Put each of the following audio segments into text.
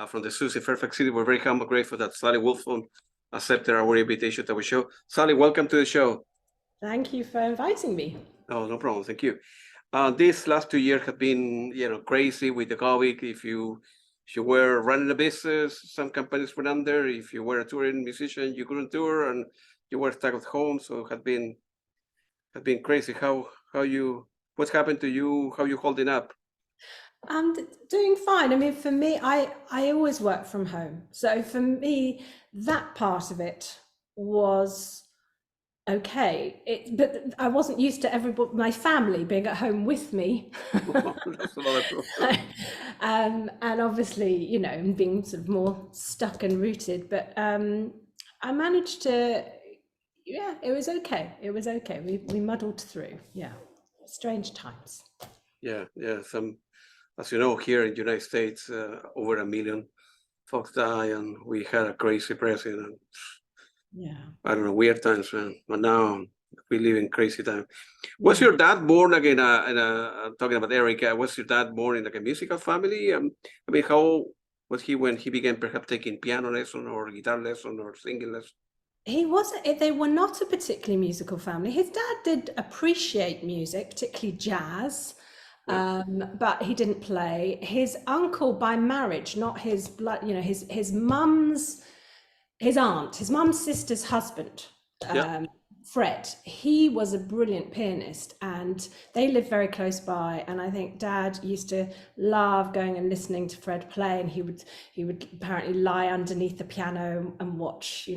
from the Susie Fairfax City. We're very humble, grateful that Sally Woolfson accepted our invitation to our show. Sally, welcome to the show. Thank you for inviting me. Oh, no problem. Thank you. These last 2 years have been, crazy with the COVID. If you were running a business, some companies went under. If you were a touring musician, you couldn't tour, and you were stuck at home. So it had been crazy. What's happened to you? How you holding up? I'm doing fine. I mean, for me, I always work from home. So for me, that part of it was okay. But I wasn't used to my family being at home with me. That's a lot of And obviously, being sort of more stuck and rooted. But I managed to, it was okay. It was okay. We muddled through. Yeah. Strange times. Yeah. As you know, here in the United States, over 1 million folks die, and we had a crazy president. Yeah. I don't know, weird times, man. But now we live in crazy times. Was your dad born again? Talking about Eric, was your dad born in like a musical family? I mean, how was he when he began perhaps taking piano lesson or guitar lesson or singing lesson? He wasn't. They were not a particularly musical family. His dad did appreciate music, particularly jazz. But he didn't play. His uncle by marriage, not his blood, his mum's sister's husband, Fred, he was a brilliant pianist, and they lived very close by. And I think Dad used to love going and listening to Fred play, and he would apparently lie underneath the piano and watch,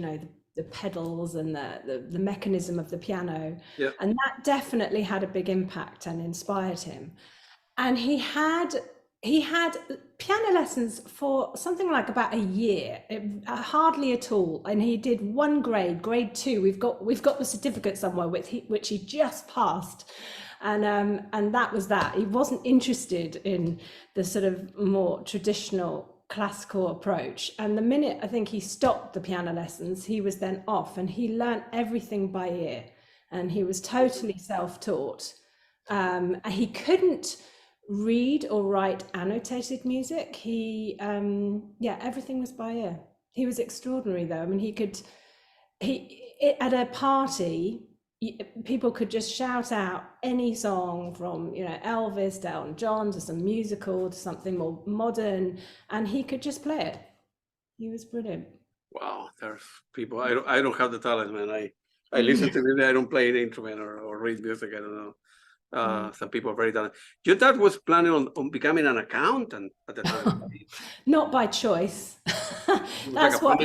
the pedals and the mechanism of the piano. Yeah. And that definitely had a big impact and inspired him. And he had piano lessons for something like about a year, hardly at all. And he did one grade 2. We've got the certificate somewhere which he just passed. And that was that. He wasn't interested in the sort of more traditional classical approach. And the minute I think he stopped the piano lessons, he was then off, and he learned everything by ear. And he was totally self-taught. He couldn't read or write annotated music. Everything was by ear. He was extraordinary though. I mean, at a party, people could just shout out any song from, Elvis to Elton John to some musical to something more modern, and he could just play it. He was brilliant. Wow, there's people. I don't have the talent, man. I listen to music. I don't play an instrument or read music. I don't know. Some people are very talented. Your dad was planning on becoming an accountant at the time. Not by choice. That's what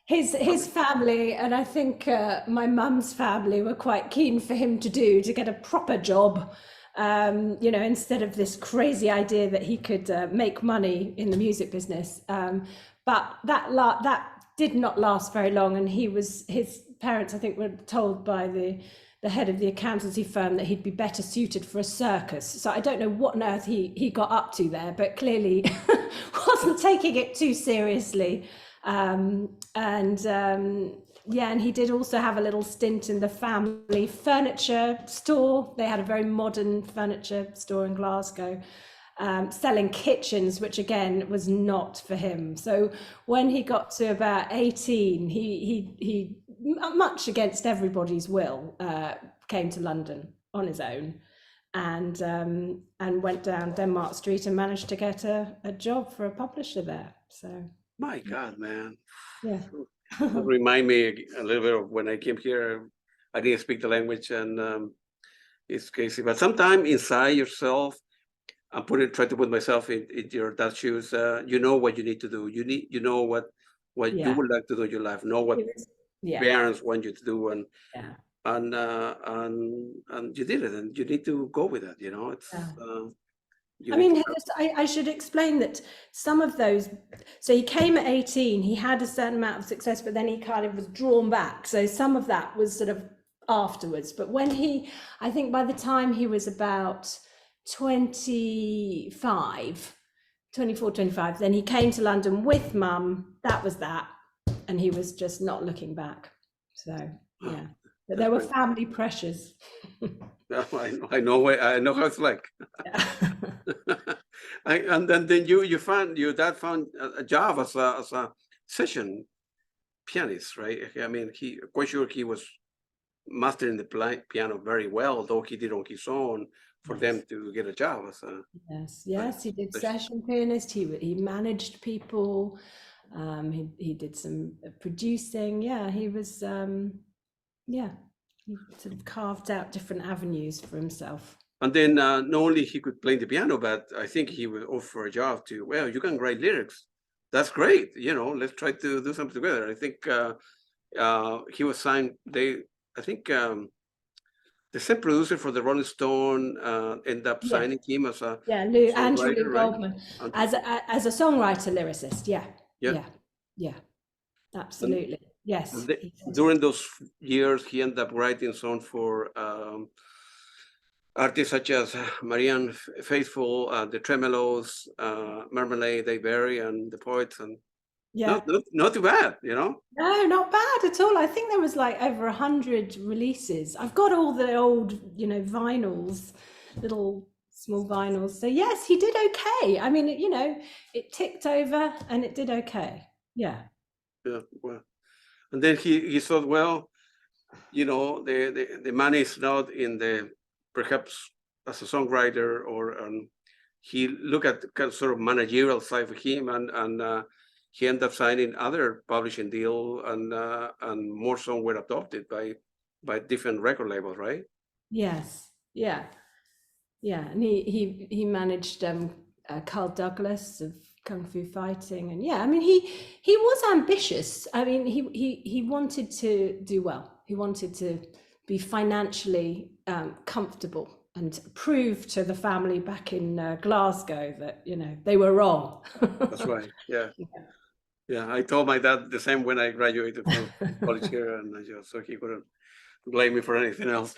his family, and I think my mum's family, were quite keen for him to do, to get a proper job, instead of this crazy idea that he could make money in the music business. But that did not last very long, and his parents, I think, were told by the head of the accountancy firm that he'd be better suited for a circus. So I don't know what on earth he got up to there, but clearly wasn't taking it too seriously. And he did also have a little stint in the family furniture store. They had a very modern furniture store in Glasgow, selling kitchens, which again was not for him. So when he got to about 18, he much against everybody's will, came to London on his own, and went down Denmark Street and managed to get a job for a publisher there. So my God, man. Yeah. Remind me a little bit of when I came here. I didn't speak the language, and it's crazy. But sometimes inside yourself, try to put myself in your dad's shoes. You know what you need to do. You know what you would like to do in your life. Know what parents want you to do, and you did it, and you need to go with it. It's. I should explain that some of those, so he came at 18, he had a certain amount of success, but then he kind of was drawn back. So some of that was sort of afterwards. But when I think by the time he was about 24, 25, then he came to London with Mum. That was that. And he was just not looking back. So, yeah. But there were family pressures. I know how it's like. And then your dad found a job as a session pianist, right? I mean, quite sure he was mastering the piano very well, though he did on his own for them to get a job as a yes, he did session pianist. He managed people. He did some producing. Yeah, he was. He sort of carved out different avenues for himself. And then not only he could play the piano, but I think he would offer a job to, well, you can write lyrics. That's great. Let's try to do something together. I think he was signed. I think the same producer for the Rolling Stone ended up signing him as a Andrew songwriter, Goldman, right? as a songwriter lyricist. Yeah, absolutely. Yes. During those years, he ended up writing songs for artists such as Marianne Faithfull, the Tremolos, Marmalade, Dave Berry, and the Poets, and not too bad, No, not bad at all. I think there was like over 100 releases. I've got all the old, vinyls, little small vinyls. So yes, he did okay. I mean, it ticked over and it did okay. Yeah. Well, and then he thought, well, the money is not in perhaps as a songwriter, or he looked at the kind of sort of managerial side of him, and he ended up signing other publishing deal, and more songs were adopted by different record labels, right? Yes. Yeah. And he managed Carl Douglas of Kung Fu Fighting, and I mean he was ambitious. I mean he wanted to do well. He wanted to be financially comfortable and prove to the family back in Glasgow that they were wrong. That's right. Yeah. I told my dad the same when I graduated from college here, and so he couldn't blame me for anything else.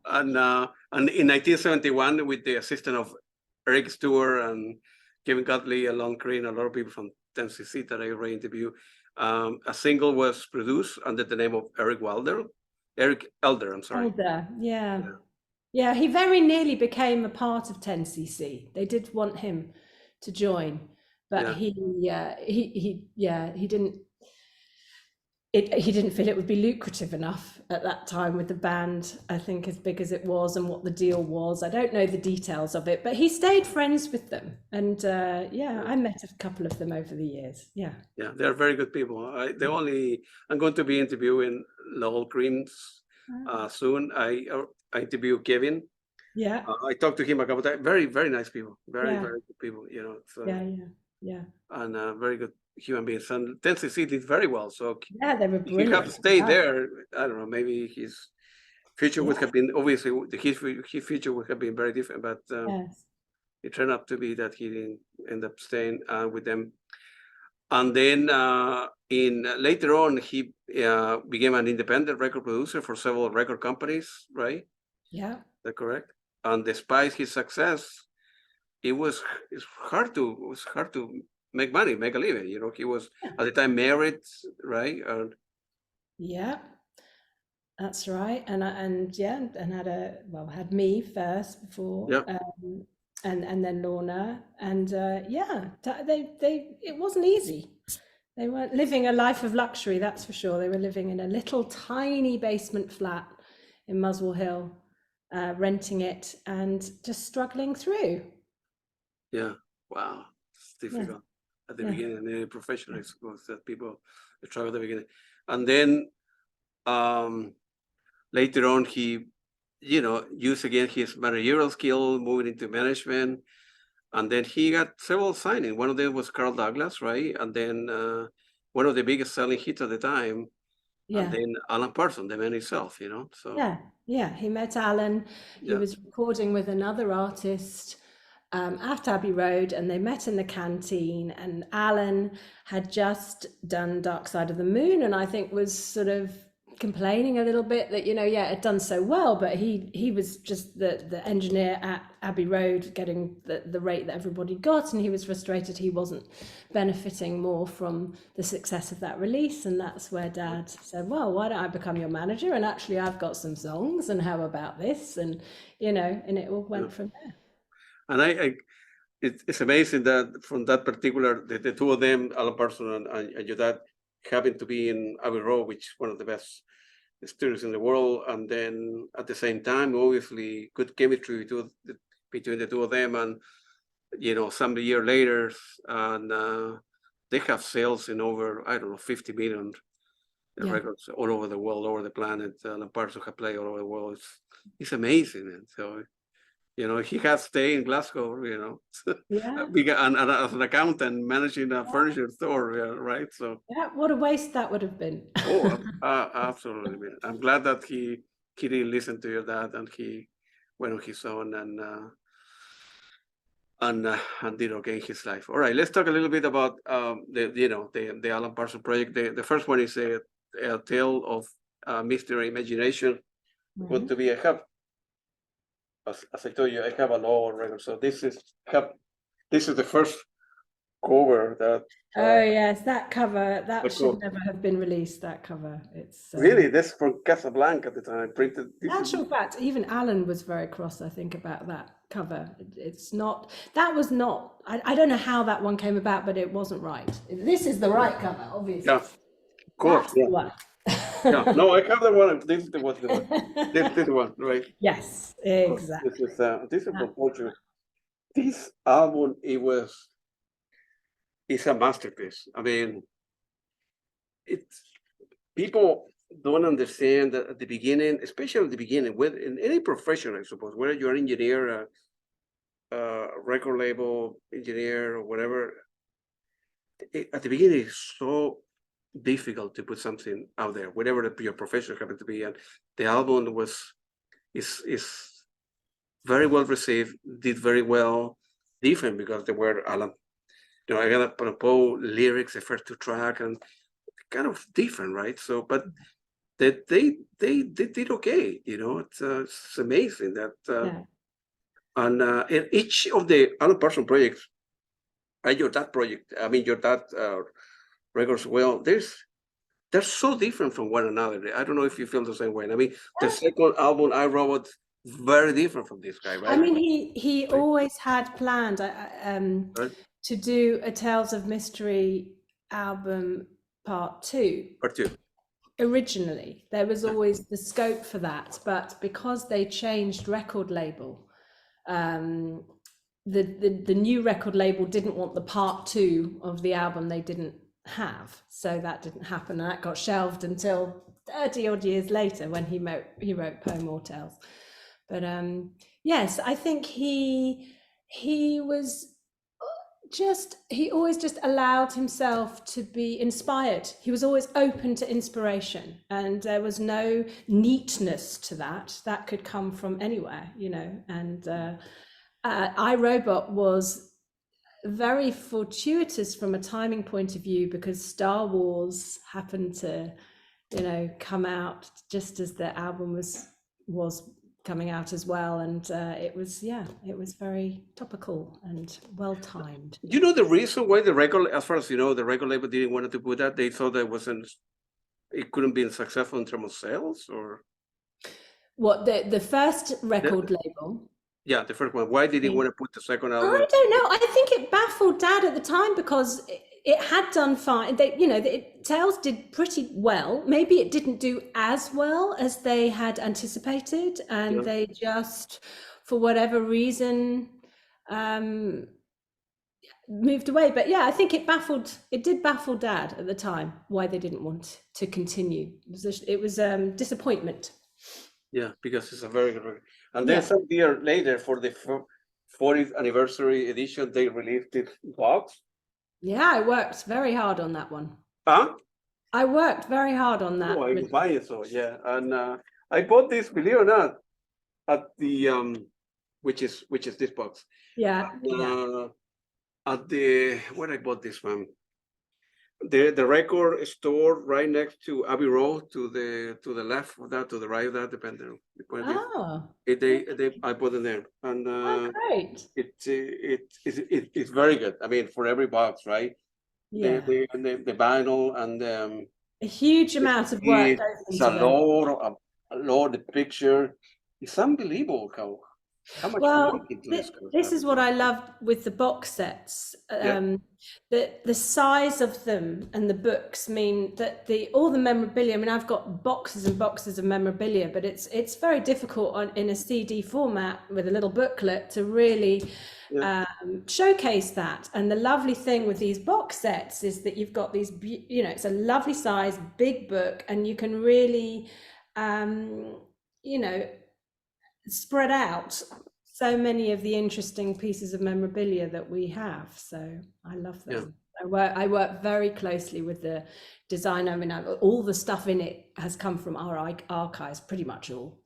And in 1971, with the assistance of Eric Stewart and Kevin Godley, Alon Green, a lot of people from Tennessee that I already interviewed, a single was produced under the name of Eric Elder. I'm sorry. Elder, yeah. He very nearly became a part of 10cc. They did want him to join, but he didn't. He didn't feel it would be lucrative enough at that time with the band, I think, as big as it was and what the deal was. I don't know the details of it, but he stayed friends with them. And I met a couple of them over the years. Yeah, they're very good people. I'm going to be interviewing Lowell Creams soon. I interviewed Kevin. Yeah. I talked to him a couple of times. Very, very nice people. Very, very good people, So, yeah. And very good human beings. And Tennessee did very well. So they were brilliant. He have stayed there. I don't know. Maybe his future would have been, obviously his future would have been very different. But it turned out to be that he didn't end up staying with them. And then later on, he became an independent record producer for several record companies. Right? Yeah. Is that correct? And despite his success, it's hard to make money, make a living. He was at the time married, right? Yeah, that's right. And had me first before, and then Lorna, and it wasn't easy. They weren't living a life of luxury, that's for sure. They were living in a little tiny basement flat in Muswell Hill, renting it and just struggling through. Yeah. Wow. It's difficult at the beginning, and any professional, I suppose, that people struggle at the beginning. And then later on, he, used again his managerial skill, moving into management. And then he got several signings. One of them was Carl Douglas, right? And then one of the biggest selling hits at the time. And then Alan Parsons, the man himself, So he met Alan. He was recording with another artist at Abbey Road, and they met in the canteen, and Alan had just done Dark Side of the Moon, and I think was sort of complaining a little bit that it had done so well, but he was just the engineer at Abbey Road getting the rate that everybody got, and he was frustrated he wasn't benefiting more from the success of that release. And that's where Dad said, well, why don't I become your manager, and actually I've got some songs, and how about this? And and it all went from there. And it's amazing that from that particular, the two of them, Alan Parsons and your dad, happened to be in Abbey Road, which is one of the best studios in the world. And then at the same time, obviously, good chemistry between the two of them. And, some year later, and they have sales in over, I don't know, 50 million records all over the world, all over the planet. Alan Parsons have played all over the world. It's amazing. And so, he has stayed in Glasgow, and as an accountant managing a furniture store, right? So what a waste that would have been. Absolutely. Man. I'm glad that he didn't listen to your dad, and he went on his own and did okay in his life. All right, let's talk a little bit about the Alan Parsons Project. The first one is a tale of mystery imagination. Want to be a hub. As I told you, I have a lot of records. So this is the first cover that. Oh yes, that cover that should never have been released. That cover, it's really that's from Casablanca at the time. Printed. Actual fact, even Alan was very cross, I think, about that cover. It's not. That was not. I don't know how that one came about, but it wasn't right. This is the right cover, obviously. Yeah, of course. Yeah. No, I have the one. This is the one. This is the one, right? Yes, exactly. This is from Vulture. This album, it's a masterpiece. I mean, people don't understand that at the beginning, especially at the beginning, in any profession, I suppose, whether you're an engineer, a record label engineer, or whatever, at the beginning, it's so difficult to put something out there, whatever your profession happened to be. And the album is very well received, did very well, different because they were Alan. I got to propose lyrics, the first two tracks, and kind of different, right? So, but they did okay. It's amazing that. And in each of the Alan Parsons projects, your dad project, your dad records, well, they're so different from one another. I don't know if you feel the same way. The second album, I Robot, very different from this guy, right? He always had planned to do a Tales of Mystery album part 2. Originally, there was always the scope for that, but because they changed record label, the new record label didn't want the part 2 of the album they didn't have, so that didn't happen, and that got shelved until 30 odd years later when he wrote Poem or Tales. But yes, I think he always just allowed himself to be inspired. He was always open to inspiration, and there was no neatness to that could come from anywhere, and iRobot was very fortuitous from a timing point of view, because Star Wars happened to come out just as the album was coming out as well, and it was very topical and well timed. The reason why the record, as far as the record label didn't want to put that, they thought that it couldn't be successful in terms of sales, or what, the first record label? Yeah, the first one. Why did he want to put the second album? I don't know. I think it baffled Dad at the time, because it had done fine. Tales did pretty well. Maybe it didn't do as well as they had anticipated, and they just, for whatever reason, moved away. But yeah, I think it did baffle Dad at the time why they didn't want to continue. It was disappointment. Yeah, because it's a very good record. And then some year later, for the 40th anniversary edition, they released this box. Yeah, I worked very hard on that one. Huh? I worked very hard on that. Oh, I was buying it, so yeah. And I bought this, believe it or not, at the which is this box. Yeah. At the where I bought this one. The record store right next to Abbey Road, to the left of that, to the right of that, depending on the point of view. I put it there, and great. It's very good. For every box, right? Yeah. The vinyl and a huge amount of work goes into a lot. The picture. It's unbelievable how How much work Well, into this kind of this stuff? is what I loved with the box sets. Yeah, The size of them and the books mean that all the memorabilia. I mean, I've got boxes and boxes of memorabilia, but it's very difficult in a CD format with a little booklet to really yeah. showcase that. And the lovely thing with these box sets is that you've got these, it's a lovely size, big book, and you can really, you know, spread out so many of the interesting pieces of memorabilia that we have. So I love them. Yeah. I work very closely with the designer. I mean, all the stuff in it has come from our archives, pretty much all.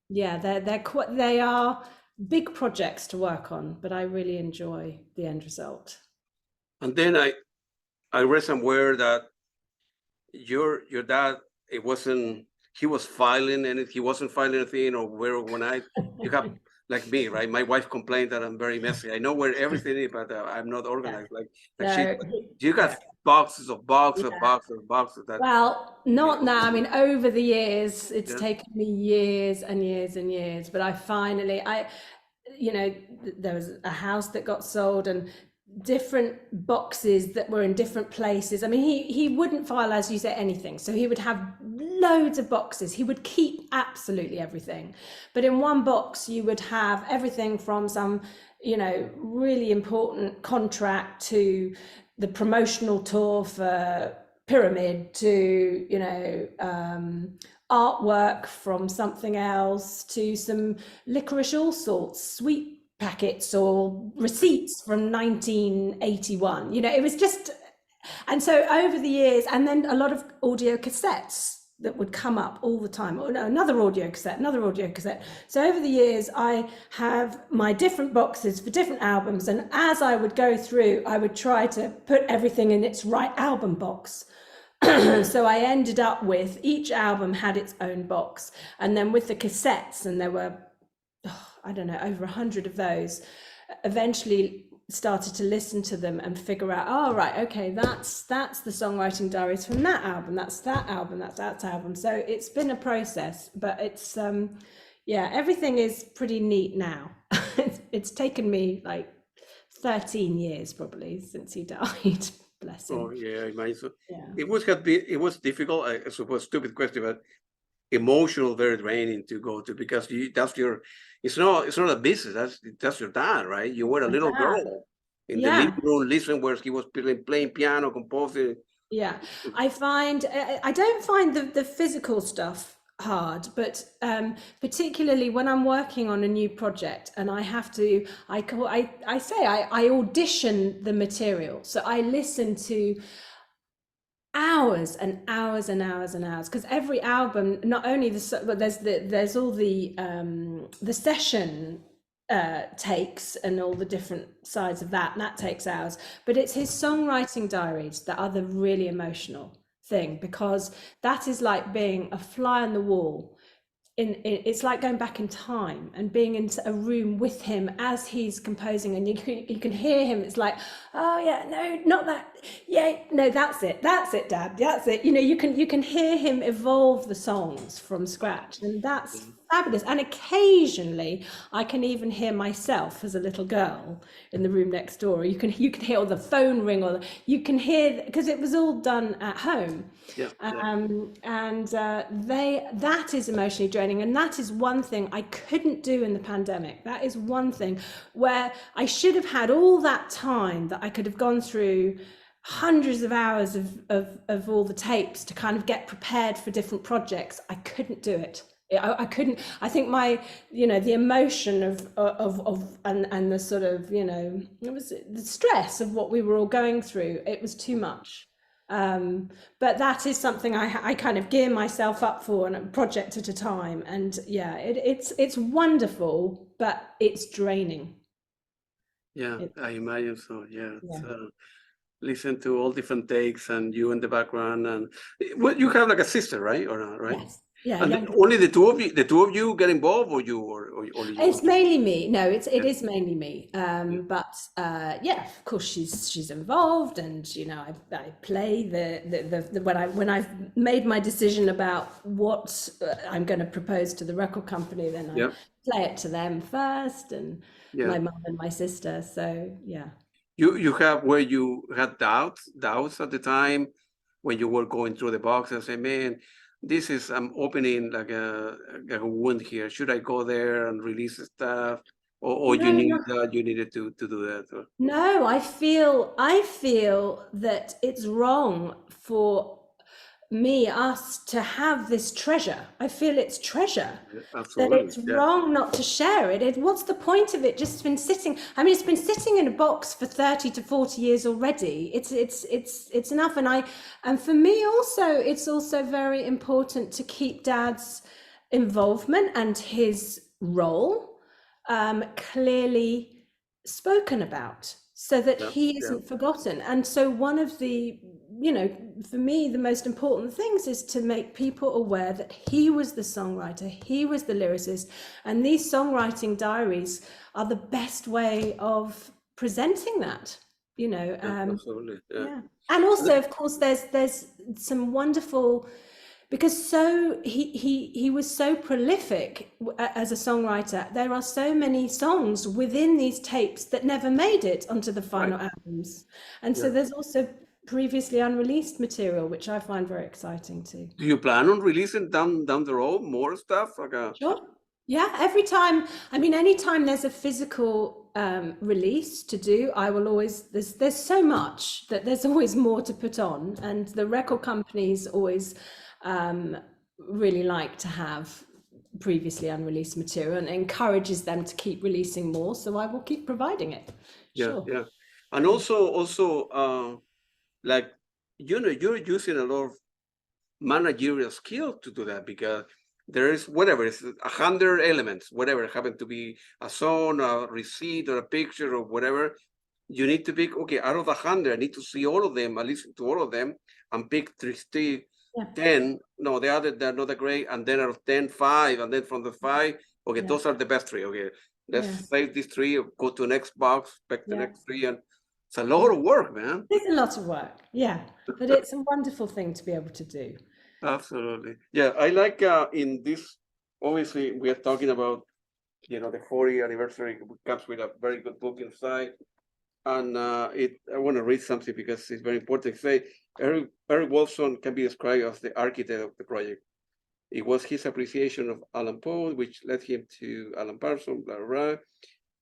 Yeah, they are big projects to work on, but I really enjoy the end result. And then I read somewhere that your dad, he wasn't filing anything, or you have, like me, right? My wife complained that I'm very messy. I know where everything is, but I'm not organized. Like she, No, you got yeah. boxes of boxes of Yeah. boxes of boxes that. Well, not now. I mean, over the years, it's Yeah. taken me years and years and years, but I finally, there was a house that got sold and different boxes that were in different places. I mean, he wouldn't file, as you say, anything. So he would have loads of boxes. He would keep absolutely everything. But in one box, you would have everything from some, really important contract to the promotional tour for Pyramid to, artwork from something else to some licorice all sorts, sweet packets or receipts from 1981. It was just, and so over the years, and then a lot of audio cassettes that would come up all the time. Oh, no, another audio cassette. So over the years, I have my different boxes for different albums. And as I would go through, I would try to put everything in its right album box. So I ended up with, each album had its own box. And then with the cassettes, and there were, I don't know, over 100 of those, eventually started to listen to them and figure out, oh, right, okay, that's the songwriting diaries from that album, that's that album. So it's been a process, but it's, everything is pretty neat now. It's taken me like 13 years probably since he died. Bless him. Oh yeah, I imagine so. Yeah. It was difficult. I suppose, stupid question, but emotional, very draining to go to, because it's not a business. That's your dad, right? You were a little girl in the living room, listening where he was playing piano, composing. Yeah, I don't find the physical stuff hard, but particularly when I'm working on a new project and I have to, I audition the material. So I listen to hours and hours and hours and hours, because every album, not only but there's all the session takes and all the different sides of that, and that takes hours. But it's his songwriting diaries that are the really emotional thing, because that is like being a fly on the wall. It's like going back in time and being in a room with him as he's composing, and you can hear him. It's like, oh yeah, no, not that, yeah, no, that's it, Dad, that's it. You can hear him evolve the songs from scratch, and that's fabulous. And occasionally I can even hear myself as a little girl in the room next door. You can hear the phone ring, or you can hear, because it was all done at home. That is emotionally draining, and that is one thing I couldn't do in the pandemic. That is one thing where I should have had all that time that I could have gone through hundreds of hours of all the tapes to kind of get prepared for different projects. I couldn't do it. I couldn't. I think my, the emotion of and the sort of, it was the stress of what we were all going through. It was too much. But that is something I kind of gear myself up for, and a project at a time. And yeah, it's wonderful, but it's draining. Yeah, I imagine so. Yeah. Listen to all different takes, and you in the background, and you have like a sister, right? Or not, right? Yes. Yeah, And younger. only the two of you get involved, or you, or only you? It's mainly me. No, it Yeah. is mainly me. But yeah, of course she's involved, and you know I play the when I've made my decision about what I'm going to propose to the record company, then I Yeah. play it to them first, and Yeah. my mum and my sister. So yeah. You have, where you had doubts at the time when you were going through the box and say, man, this is, I'm opening like a wound here. Should I go there and release the stuff, or you needed to do that? Or? No, I feel that it's wrong for us to have this treasure. I feel it's treasure. That Absolutely. it's Yeah. wrong not to share it. What's the point of it just been sitting? I mean, it's been sitting in a box for 30 to 40 years already. It's enough. And for me also, it's also very important to keep Dad's involvement and his role clearly spoken about, so that he isn't forgotten. And so one of the, you know, for me, the most important things is to make people aware that he was the songwriter, he was the lyricist, and these songwriting diaries are the best way of presenting that, you know. Absolutely. Yeah. And also, of course, there's some wonderful, because he was so prolific as a songwriter. There are so many songs within these tapes that never made it onto the final albums, and so there's also previously unreleased material, which I find very exciting too. Do you plan on releasing down the road more stuff? Like Sure. Yeah, every time, I mean, anytime there's a physical release to do, I will always, there's so much that there's always more to put on, and the record companies always really like to have previously unreleased material, and encourages them to keep releasing more, so I will keep providing it. Sure. Yeah. And also like, you know, you're using a lot of managerial skill to do that, because there is whatever, it's 100 elements, whatever, happen to be a song, a receipt, or a picture, or whatever. You need to pick, okay, out of 100, I need to see all of them, I listen to all of them, and pick 10. No, the other, they're not that great. And then out of 10, 5, and then from the 5, okay, those are the best 3. Okay, let's save these 3, go to the next box, pick the next 3, and it's a lot of work, man. It's a lot of work, yeah, but it's a wonderful thing to be able to do. Absolutely. Yeah, I like in this, obviously, we are talking about, you know, the 40th anniversary comes with a very good book inside. And I want to read something because it's very important to say. Eric Woolfson can be described as the architect of the project. It was his appreciation of Alan Poe which led him to Alan Parsons, blah, blah, blah.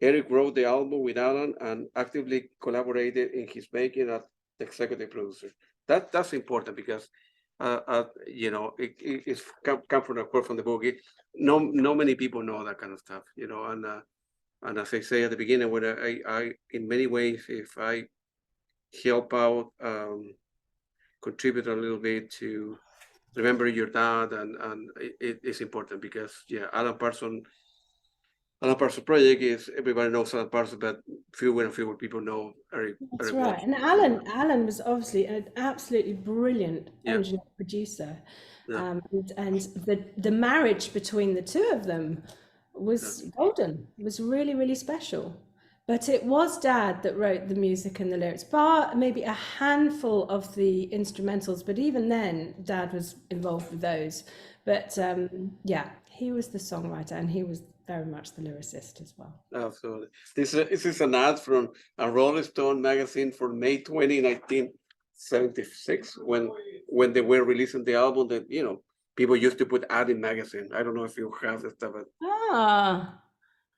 Eric wrote the album with Alan and actively collaborated in his making as the executive producer. That's important, because you know, it's come from a quote from the book. No many people know that kind of stuff, you know. And as I say at the beginning, when I in many ways, if I help out, contribute a little bit to remember your dad, and it's important, because Alan Parsons Project is, everybody knows Alan Parsons, but fewer and fewer people know Eric. That's Eric right. Woolfson. And Alan was obviously an absolutely brilliant engineer producer. And the marriage between the two of them was golden. It was really, really special. But it was Dad that wrote the music and the lyrics, bar maybe a handful of the instrumentals, but even then Dad was involved with those. But yeah, he was the songwriter, and he was very much the lyricist as well. Absolutely. This is an ad from a Rolling Stone magazine for May 20, 1976, when they were releasing the album, that, you know, people used to put ad in magazine. I don't know if you have that stuff. But I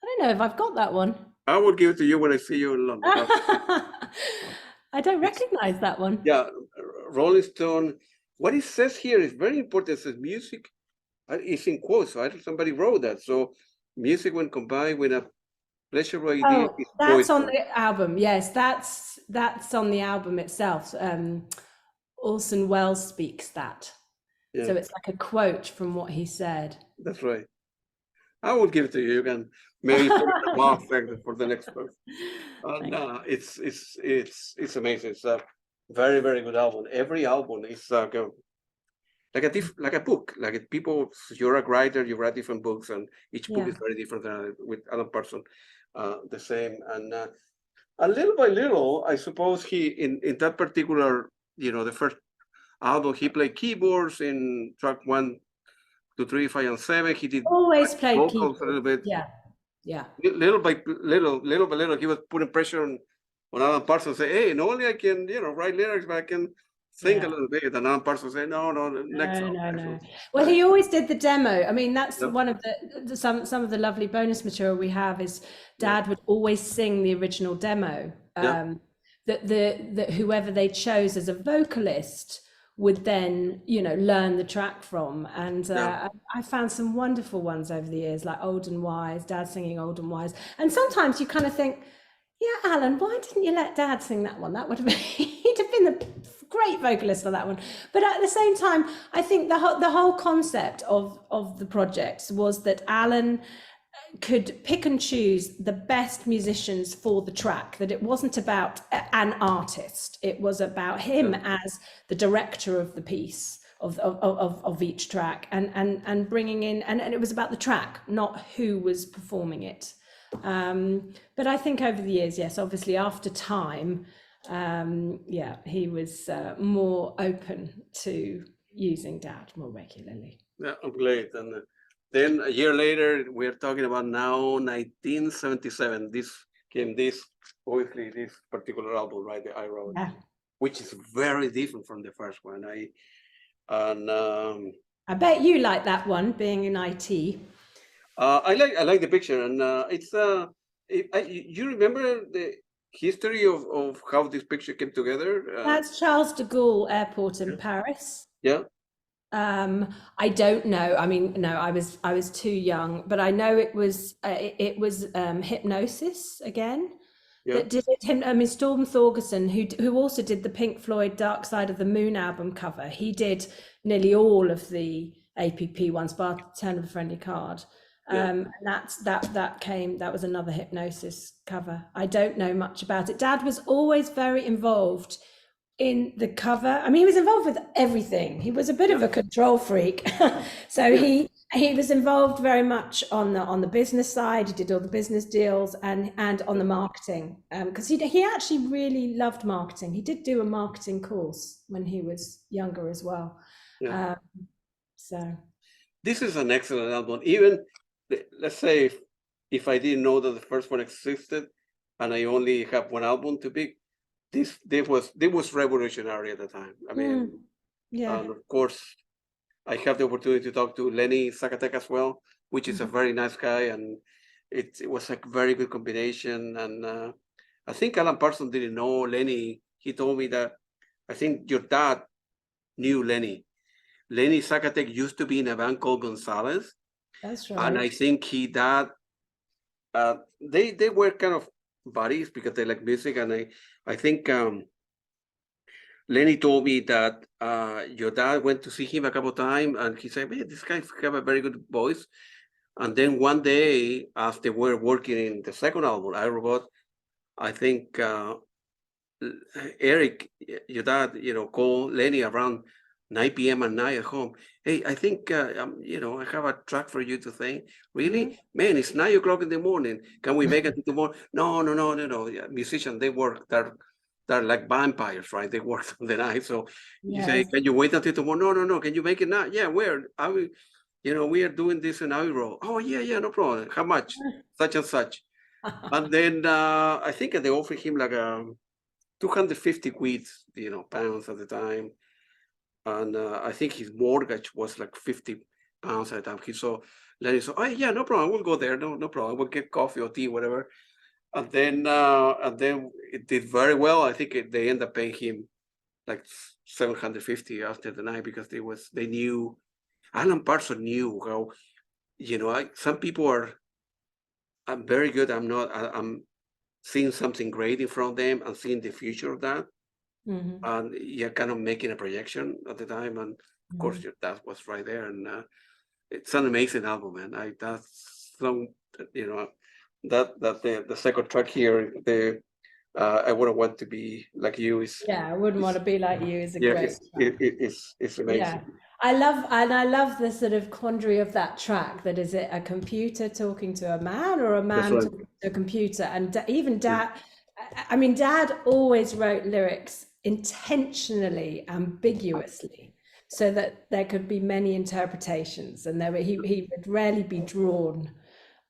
don't know if I've got that one. I will give it to you when I see you in London. I don't recognize that one. Yeah, Rolling Stone. What it says here is very important. It says music. It's in quotes. So I think somebody wrote that. So music, when combined with a pleasurable idea, is that's on poetry. the album. Yes, that's on the album itself. Orson Welles speaks that. So it's like a quote from what he said. That's right. I will give it to you. You can maybe put the box for the next one. No, it's amazing. It's a very, very good album. Every album is like a book. Like people, you're a writer, you write different books, and each book Yeah. is very different. With Alan Parsons, the same. And little by little, I suppose he in that particular, the first album, he played keyboards in track 1, 2, 3, 5, and 7. He did Always played vocals keyboard. a little bit. Yeah. Little by little, he was putting pressure on Alan Parsons. Say, hey, not only I can, write lyrics, but I can sing a little bit. And Alan Parsons said, no, next album. No. Well, he always did the demo. I mean, that's Yep. one of some of the lovely bonus material we have is Dad would always sing the original demo. That whoever they chose as a vocalist would then, learn the track from. And I found some wonderful ones over the years, like Old and Wise, Dad singing Old and Wise. And sometimes you kind of think, yeah, Alan, why didn't you let Dad sing that one? That would have been, he'd have been the great vocalist for that one. But at the same time, I think the whole concept of the project was that Alan could pick and choose the best musicians for the track, that it wasn't about an artist, it was about him as the director of the piece of each track, and bringing in, and it was about the track, not who was performing it. But I think over the years, yes, obviously after time, he was more open to using Dad more regularly. Yeah, I'm glad. And then a year later, we're talking about now 1977. This obviously this particular album, right? The I Wrote, which is very different from the first one. I bet you like that one, being in IT. I like the picture, and it's you remember the history of how this picture came together? That's Charles de Gaulle Airport in Paris. Yeah. I don't know. I mean, no, I was too young, but I know it was Hypnosis again that did it. I mean, Storm Thorgerson, who also did the Pink Floyd Dark Side of the Moon album cover. He did nearly all of the APP ones, bar Turn of a Friendly Card. And that was another Hypnosis cover. I don't know much about it. Dad was always very involved in the cover. I mean, he was involved with everything. He was a bit of a control freak. So he was involved very much on the business side. He did all the business deals and on the marketing, because he actually really loved marketing. He did do a marketing course when he was younger as well. So this is an excellent album. Even let's say if I didn't know that the first one existed and I only have one album to pick, this was revolutionary at the time. I mean, and of course, I have the opportunity to talk to Lenny Zacatec as well, which is a very nice guy, and it was a very good combination. And I think Alan Parsons didn't know Lenny. He told me that I think your dad knew Lenny. Lenny Zacatec used to be in a band called Gonzalez. That's right. And I think they were kind of buddies because they like music. And I think Lenny told me that your dad went to see him a couple of times, and he said, man, this guy have a very good voice. And then one day, as they were working in the second album, I Robot, I think Eric, your dad, called Lenny around 9 p.m. at night at home. Hey, I think, I have a track for you to sing. Really? Man, it's 9 o'clock in the morning. Can we make it tomorrow? No. Yeah, musicians, they work. They're like vampires, right? They work on the night. So you say, can you wait until tomorrow? No. Can you make it now? Yeah, where? We are doing this in Iro. Oh, yeah, no problem. How much? Such and such. And then I think they offered him like 250 pounds at the time. And I think his mortgage was like 50 pounds at the time. He saw Lenny, so, oh yeah, no problem. We'll go there. No problem. We'll get coffee or tea, whatever. And then it did very well. I think they ended up paying him like 750 after the night because they knew, Alan Parsons knew how, some people I'm very good. I'm seeing something great in front of them and seeing the future of that. And you're kind of making a projection at the time, and of course that was right there, and it's an amazing album, man. That's some, that the second track here, I wouldn't want to be like you is. I wouldn't want to be like you is a great. It's amazing. I love the sort of quandary of that track. That is it a computer talking to a man or a That's man right. talking to a computer? And even Yeah. Dad, I mean, Dad always wrote lyrics intentionally ambiguously so that there could be many interpretations, and he would rarely be drawn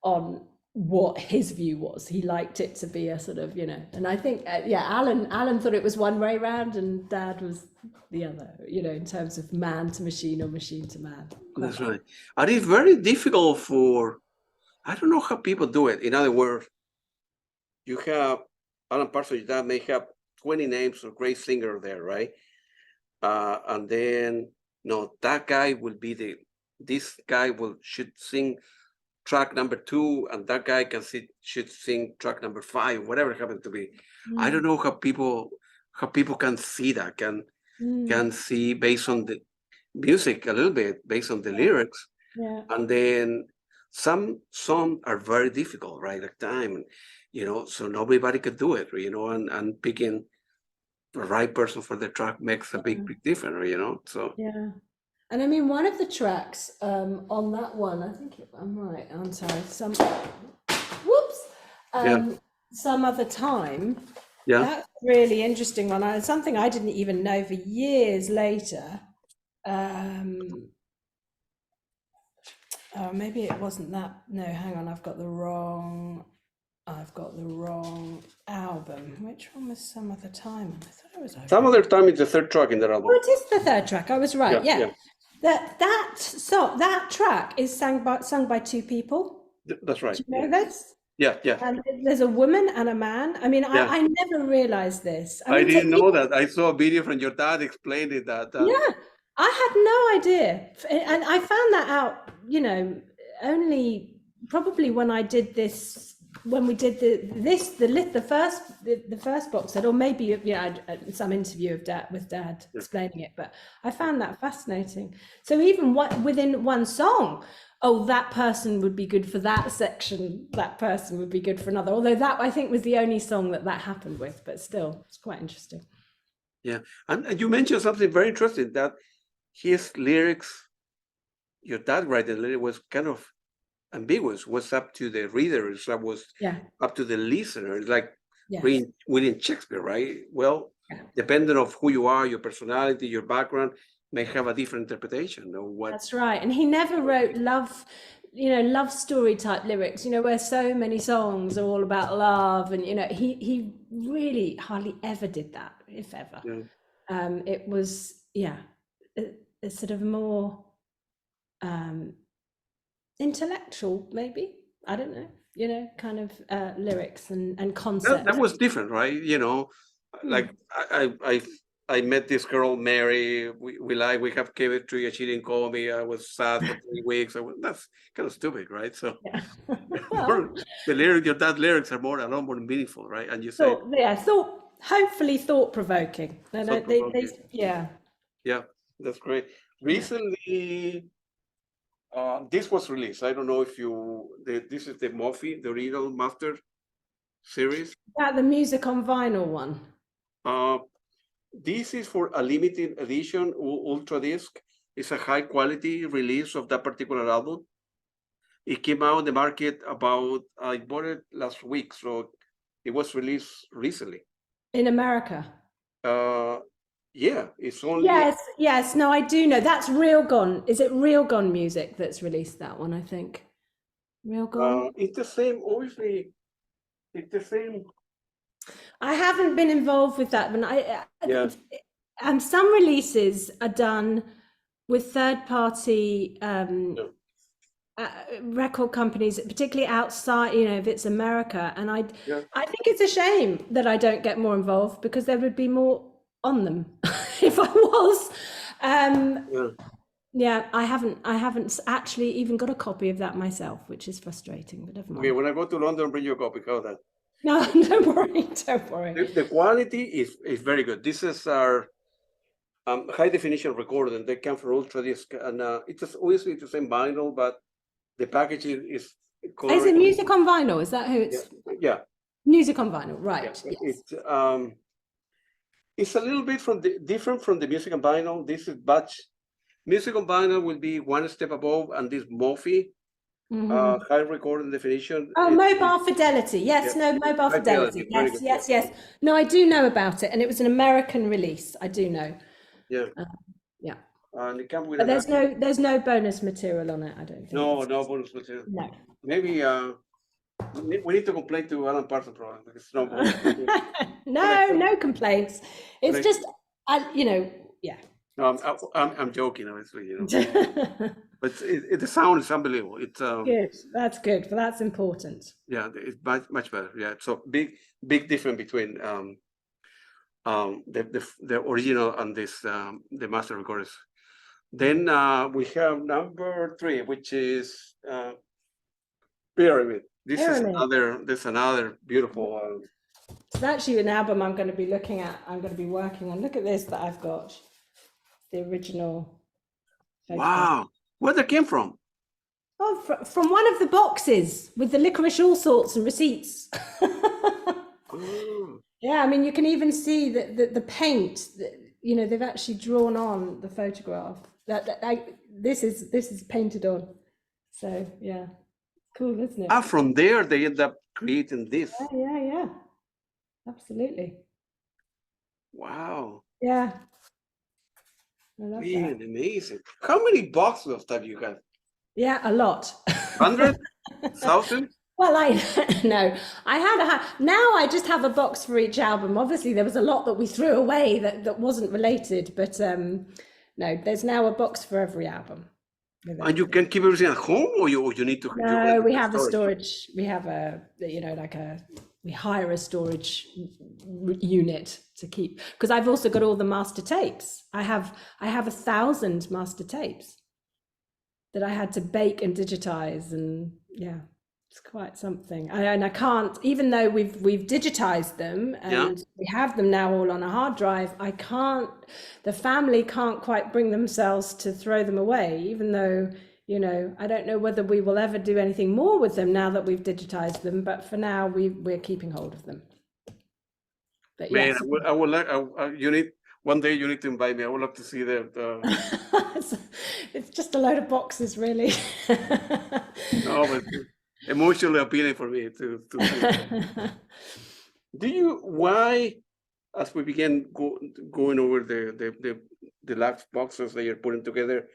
on what his view was. He liked it to be a sort of, and I think, Alan thought it was one way round and Dad was the other, in terms of man to machine or machine to man. That's right. And it's very difficult for, I don't know how people do it. In other words, you have Alan Parsons that may have 20 names of great singer there, right? And then no, that guy will be this guy should sing track number 2, and that guy should sing track number 5, whatever it happened to be. I don't know how people can see that, can see based on the music a little bit, based on the lyrics. Yeah. And then some songs are very difficult, right? Like time, so nobody could do it, and picking the right person for the track makes a big difference, so. Yeah. And I mean, one of the tracks on that one, I think I'm right, I'm sorry, Some Other Time. Yeah. That's a really interesting one. It's something I didn't even know for years later. Maybe it wasn't that. No, hang on, I've got the wrong album. Which one was Some Other Time? I thought it was Some Other Time is the third track in that album. Oh, it is the third track. I was right. Yeah. Yeah. That track is sung by two people. That's right. Do you know this? Yeah. And there's a woman and a man. I mean, I never realized this. I didn't know that. I saw a video from your dad explaining that. Yeah, I had no idea. And I found that out, only probably when I did this, when we did the first box set, or maybe some interview with Dad explaining it. But I found that fascinating. So even within one song, that person would be good for that section, that person would be good for another. Although that, I think, was the only song that happened with, but still, it's quite interesting. Yeah, and you mentioned something very interesting, that his lyrics, your dad writing lyric was kind of ambiguous, was up to the readers, that was up to the listener, like reading William Shakespeare, right? Well, depending on who you are, your personality, your background, may have a different interpretation of what. That's right. And he never wrote love story type lyrics, where so many songs are all about love, and he really hardly ever did that, if ever. It was a sort of more intellectual, maybe, I don't know, kind of lyrics and concepts. That was different, right? Like I met this girl, Mary. We have chemistry. She didn't call me. I was sad for 3 weeks. That's kind of stupid, right? So the lyrics, your dad's lyrics are a lot more meaningful, right? And you say, hopefully thought-provoking. Yeah, that's great. Recently, this was released. I don't know if this is the Moffy, the original master series. The music on vinyl one. This is for a limited edition ultra disc. It's a high quality release of that particular album. It came out in the market I bought it last week, so it was released recently. In America? Yeah, it's only. Yes. No, I do know. That's Real Gone. Is it Real Gone Music that's released that one, I think? Real Gone? It's the same, obviously. It's the same. I haven't been involved with that one. And some releases are done with third-party record companies, particularly outside, if it's America. And I think it's a shame that I don't get more involved, because there would be more on them if I was. I haven't actually even got a copy of that myself, which is frustrating, but never mind. Okay, when I go to London, bring you a copy. How's that? No, don't worry. The quality is very good. This is our high definition recording. They come from Ultra Disc, and it's obviously the same vinyl, but the packaging is. Is it music on vinyl? Is that who it's? Yeah. Music on vinyl, right? It's a little bit different from the music on vinyl. This is batch Music on vinyl will be one step above, and this MOFI, high recording definition. Oh, mobile fidelity. Yes, Yeah. no, mobile High fidelity. very Yes, good, yes, yeah. yes. No, I do know about it, and it was an American release. I do know. Yeah. Yeah. And it comes with But there's no bonus material on it, I don't think. no bonus material. No. Maybe we need to complain to Alan Parsons Project because it's no bonus material. No complaints. It's just, yeah. No, I'm joking, obviously, but the sound is unbelievable. It's Good. That's good, but that's important. Yeah, it's much better. Yeah, so big difference between the original and this the master recorders. Then we have number 3, which is Pyramid. This is another beautiful. It's actually an album I'm going to be looking at. I'm going to be working on. Look at this that I've got. The original. Wow, where that came from? Oh, from one of the boxes with the licorice all sorts and receipts. Oh. Yeah, I mean, you can even see the paint. They've actually drawn on the photograph. This is painted on. So yeah, cool, isn't it? From there they end up creating this. Yeah, absolutely. Wow. Yeah. I love Man, that. amazing. How many boxes of stuff you have? Yeah, a lot. 100? 1,000? Well, I now I just have a box for each album. Obviously, there was a lot that we threw away that wasn't related, but no, there's now a box for every album. And you can keep everything at home, or you need to? No, we have a storage. We have we hire a storage unit to keep, because I've also got all the master tapes. I have 1,000 master tapes that I had to bake and digitize, and yeah, it's quite something. And I can't, even though we've digitized them and we have them now all on a hard drive, the family can't quite bring themselves to throw them away, even though, I don't know whether we will ever do anything more with them now that we've digitized them, but for now we're keeping hold of them. But man, yes. I would like, one day you need to invite me. I would love to see that. It's just a load of boxes, really. No, but emotionally appealing for me to see. Why, as we begin going over the last boxes that you're putting together,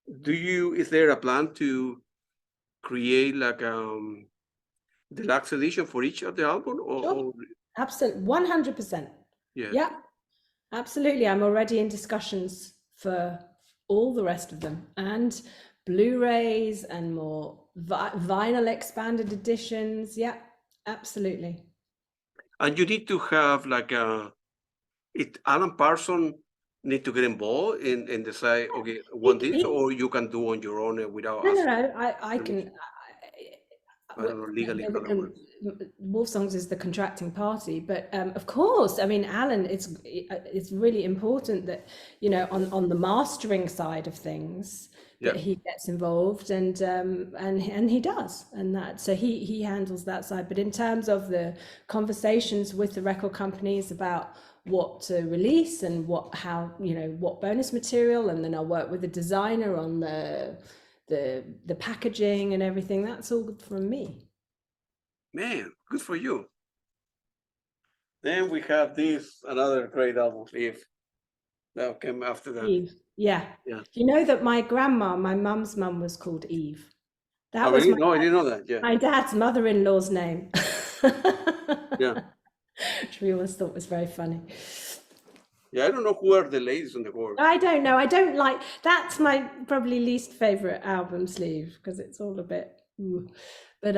is there a plan to create like deluxe edition for each of the album? Or Absolutely, 100%. Yeah, absolutely. I'm already in discussions for all the rest of them, and Blu-rays and more vinyl expanded editions. Yeah, absolutely. And you need to have like Alan Parsons need to get involved in decide, okay, want this, or you can do on your own without. No, I can. I don't know legally how that works. Woolfson's is the contracting party, but of course, I mean, Alan, it's really important that, on the mastering side of things, that he gets involved, and he does, and that, so he handles that side. But in terms of the conversations with the record companies about what to release and what bonus material, and then I'll work with the designer on the packaging and everything. That's all good from me. Man, good for you. Then we have another great album, Eve, that came after that. Eve. Yeah. You know that my mum's mum was called Eve. That was really? No, I didn't know that. Yeah. My dad's mother-in-law's name. Yeah. Which we always thought was very funny. Yeah, I don't know who are the ladies on the board. I don't know. I don't like. That's my probably least favorite album sleeve, because it's all a bit. But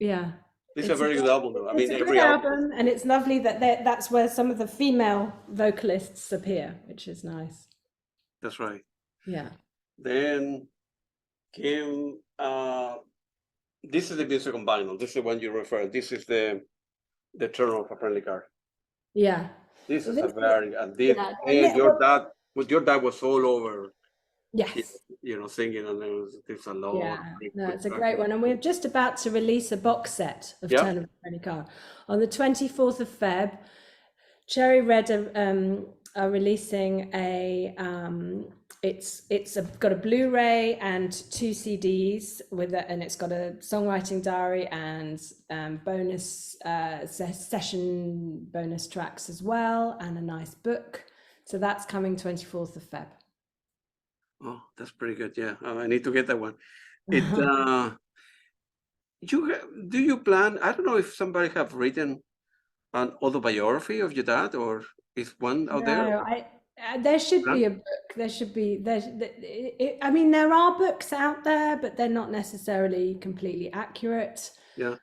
yeah. It's a very good album, though. I mean, it's a good album, and it's lovely that that's where some of the female vocalists appear, which is nice. That's right. Yeah. Then came. This is the music on vinyl. This is the one you refer. This is the Turn of a Friendly Card. Yeah. This is a very and your dad was all over. Yes. Singing, and it's a long. Yeah, no, it's a great one, and we're just about to release a box set of Turn of a Friendly Card on the 24th of Feb. Cherry read are releasing got a Blu-ray and 2 CDs with it, and it's got a songwriting diary and bonus session bonus tracks as well, and a nice book. So that's coming 24th of Feb. Oh, that's pretty good. Yeah, I need to get that one. It do you plan? I don't know if somebody have written an autobiography of your dad, or is one out there? No, there should be a book. There should be I mean, there are books out there, but they're not necessarily completely accurate. Yeah.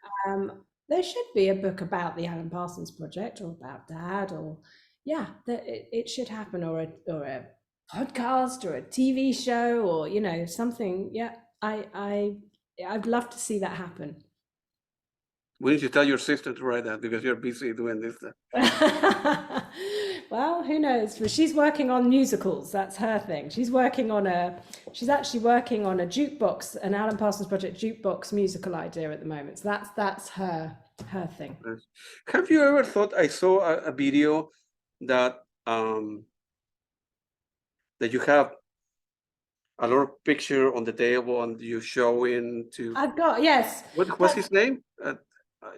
There should be a book about the Alan Parsons Project, or about Dad, or yeah, it should happen, or a podcast, or a TV show, or you know, something. Yeah, I'd love to see that happen. We need to tell your sister to write that because you're busy doing this stuff. Well, who knows? But she's working on musicals. That's her thing. She's actually working on a jukebox, an Alan Parsons Project jukebox musical idea at the moment. So that's her thing. Have you ever thought? I saw a video that that you have a lot of picture on the table and you showing to. I've got, yes. What's his name?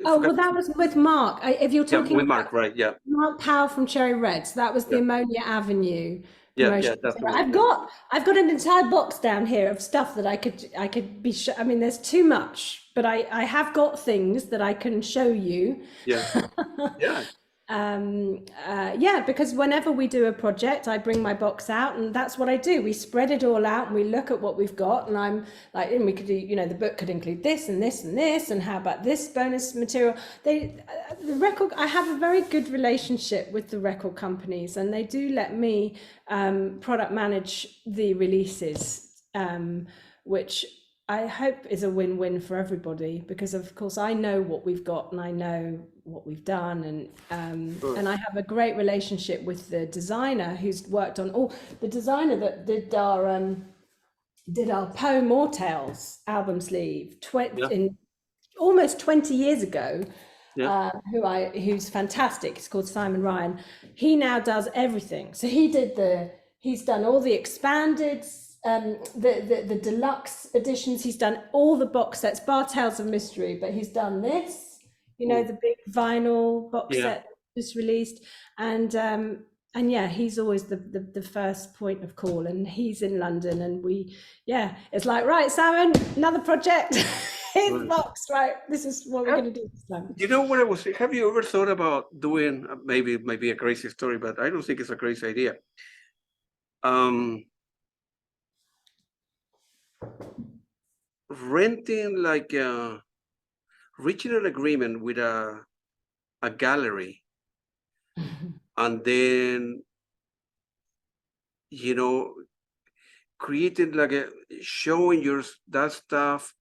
Well, that was with Mark. If you're talking with Mark, right? Yeah. Mark Powell from Cherry Reds. That was the Ammonia Avenue. Yeah, that's the one. I've got an entire box down here of stuff that I could be. I mean, there's too much, but I have got things that I can show you. Yeah. Yeah. Because whenever we do a project, I bring my box out, and that's what I do. We spread it all out and we look at what we've got, and I'm like, and we could do, you know, the book could include this and this and this, and how about this bonus material? The record, I have a very good relationship with the record companies, and they do let me product manage the releases, which I hope is a win-win for everybody, because of course I know what we've got and I know what we've done, and I have a great relationship with the designer who's worked on the designer that did our Poe Mortales album sleeve in almost 20 years ago. Who's fantastic. It's called Simon Ryan. He now does everything. So he's done all the expanded, the deluxe editions. He's done all the box sets, bar Tales of Mystery, but he's done this, you know, the big vinyl box set just released, and yeah, he's always the first point of call, and he's in London, and it's like, right, Simon, another project. Here's the box, right? This is what we're going to do this time. You know what I was? Have you ever thought about doing? Maybe it might be a crazy story, but I don't think it's a crazy idea. Renting, like reaching an agreement with a gallery, and then, you know, creating like showing that stuff,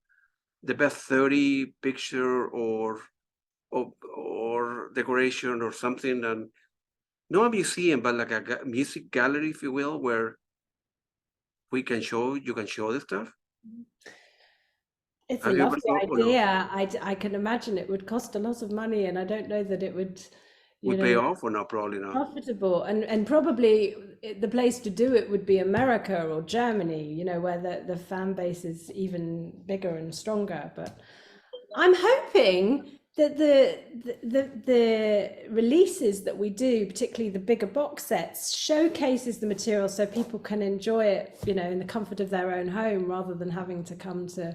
the best 30 picture or decoration or something, and not a museum, but like a music gallery, if you will, where you can show the stuff. It's a lovely idea. I can imagine it would cost a lot of money, and I don't know that it would pay off or not. Probably not. Profitable, and probably the place to do it would be America or Germany, you know, where the fan base is even bigger and stronger. But I'm hoping that the releases that we do, particularly the bigger box sets, showcases the material so people can enjoy it, you know, in the comfort of their own home, rather than having to come to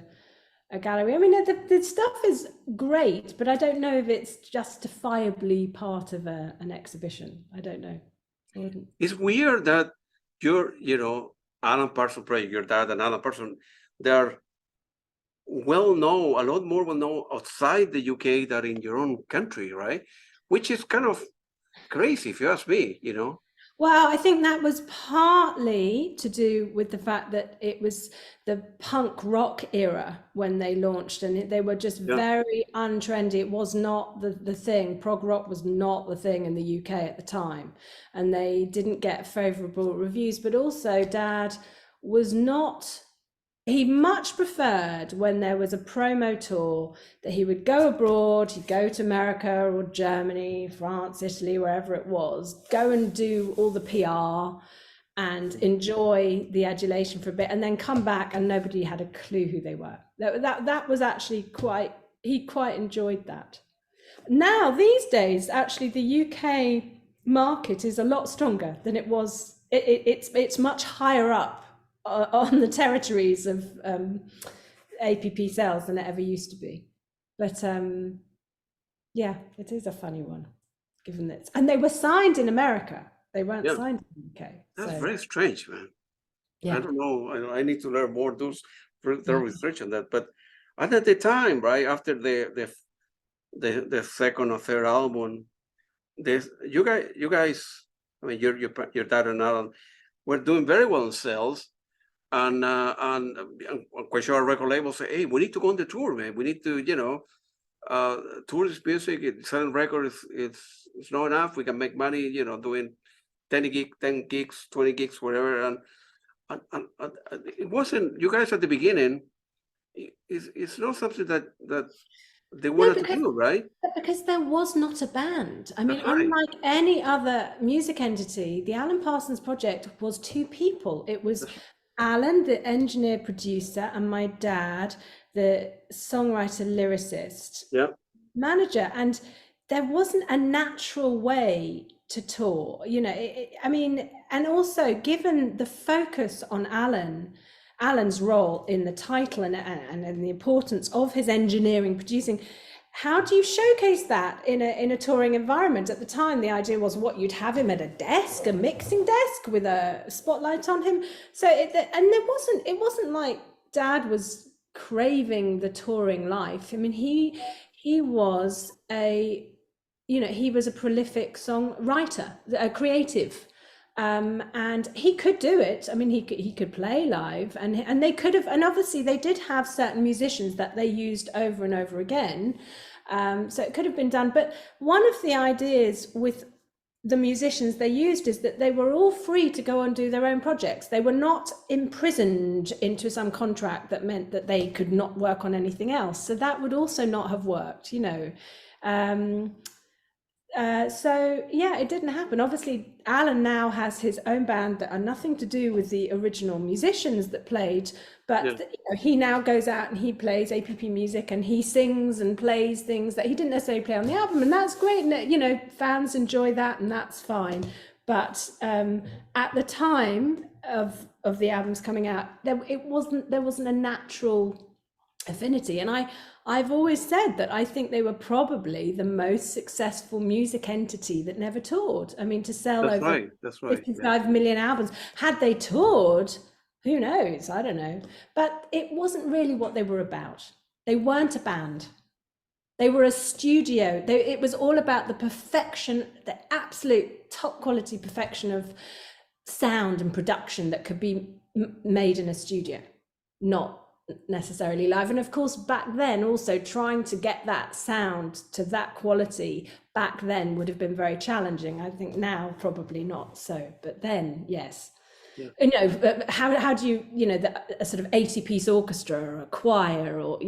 a gallery. I mean, the stuff is great, but I don't know if it's justifiably part of an exhibition. I don't know. It's weird that Alan Parsons Project, your dad and Alan Parsons, they're a lot more well known outside the UK than in your own country, right? Which is kind of crazy, if you ask me, you know. Well, I think that was partly to do with the fact that it was the punk rock era when they launched, and they were just very untrendy. It was not the thing. Prog rock was not the thing in the UK at the time, and they didn't get favorable reviews. But also, Dad was not he much preferred when there was a promo tour that he would go abroad, he'd go to America or Germany, France, Italy, wherever it was, go and do all the PR and enjoy the adulation for a bit, and then come back and nobody had a clue who they were. That was actually he quite enjoyed that. Now, these days, actually, the UK market is a lot stronger than it was. It's much higher up on the territories of APP sales than it ever used to be. But yeah, it is a funny one, given that. And they were signed in America. They weren't signed in the UK. That's very strange, man. Yeah. I don't know. I need to learn more, do research on that. But at the time, right after the second or third album, you guys, I mean, your dad and Alan were doing very well in sales, and I'm quite sure our record label say, hey, we need to go on the tour, man. We need to, tour this music. Selling records, it's not enough. We can make money, doing 10 gigs, 20 gigs, whatever. And it wasn't, you guys at the beginning, it's not something that they wanted to do, right? Because there was not a band. I mean, unlike any other music entity, the Alan Parsons Project was two people. It was Alan, the engineer producer, and my dad, the songwriter lyricist, manager. And there wasn't a natural way to tour, I mean, and also given the focus on Alan's role in the title and the importance of his engineering producing, how do you showcase that in a touring environment? At the time, the idea was you'd have him at a desk, a mixing desk with a spotlight on him. So it wasn't like Dad was craving the touring life. I mean, he was a prolific songwriter, a creative. And he could do it. I mean, he could play live, and they could have, and obviously they did have certain musicians that they used over and over again. So it could have been done. But one of the ideas with the musicians they used is that they were all free to go and do their own projects. They were not imprisoned into some contract that meant that they could not work on anything else. So that would also not have worked, So yeah, it didn't happen. Obviously, Alan now has his own band that are nothing to do with the original musicians that played, but he now goes out and he plays APP music and he sings and plays things that he didn't necessarily play on the album, and that's great. And fans enjoy that, and that's fine. But at the time of the albums coming out, there wasn't a natural affinity. And I've always said that I think they were probably the most successful music entity that never toured. I mean, to sell over 55 million albums. Had they toured, who knows? I don't know. But it wasn't really what they were about. They weren't a band. They were a studio. It was all about the perfection, the absolute top quality perfection of sound and production that could be made in a studio, not necessarily live. And of course, back then, also trying to get that sound to that quality back then would have been very challenging. I think now probably not so, but then yes. How do you a sort of 80-piece orchestra or a choir, or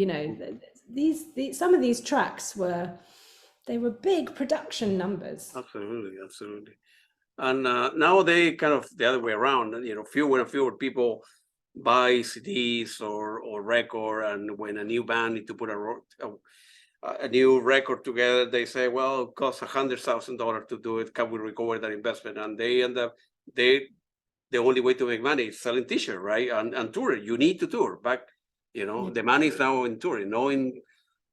these some of these tracks were big production numbers. Absolutely. And nowadays, kind of the other way around, fewer and fewer people buy CDs or record, and when a new band need to put a new record together, they say, well, it costs $100,000 to do it. Can we recover that investment? And they end up the only way to make money is selling t-shirt, right? And touring. You need to tour. Back, the money is now in touring, not in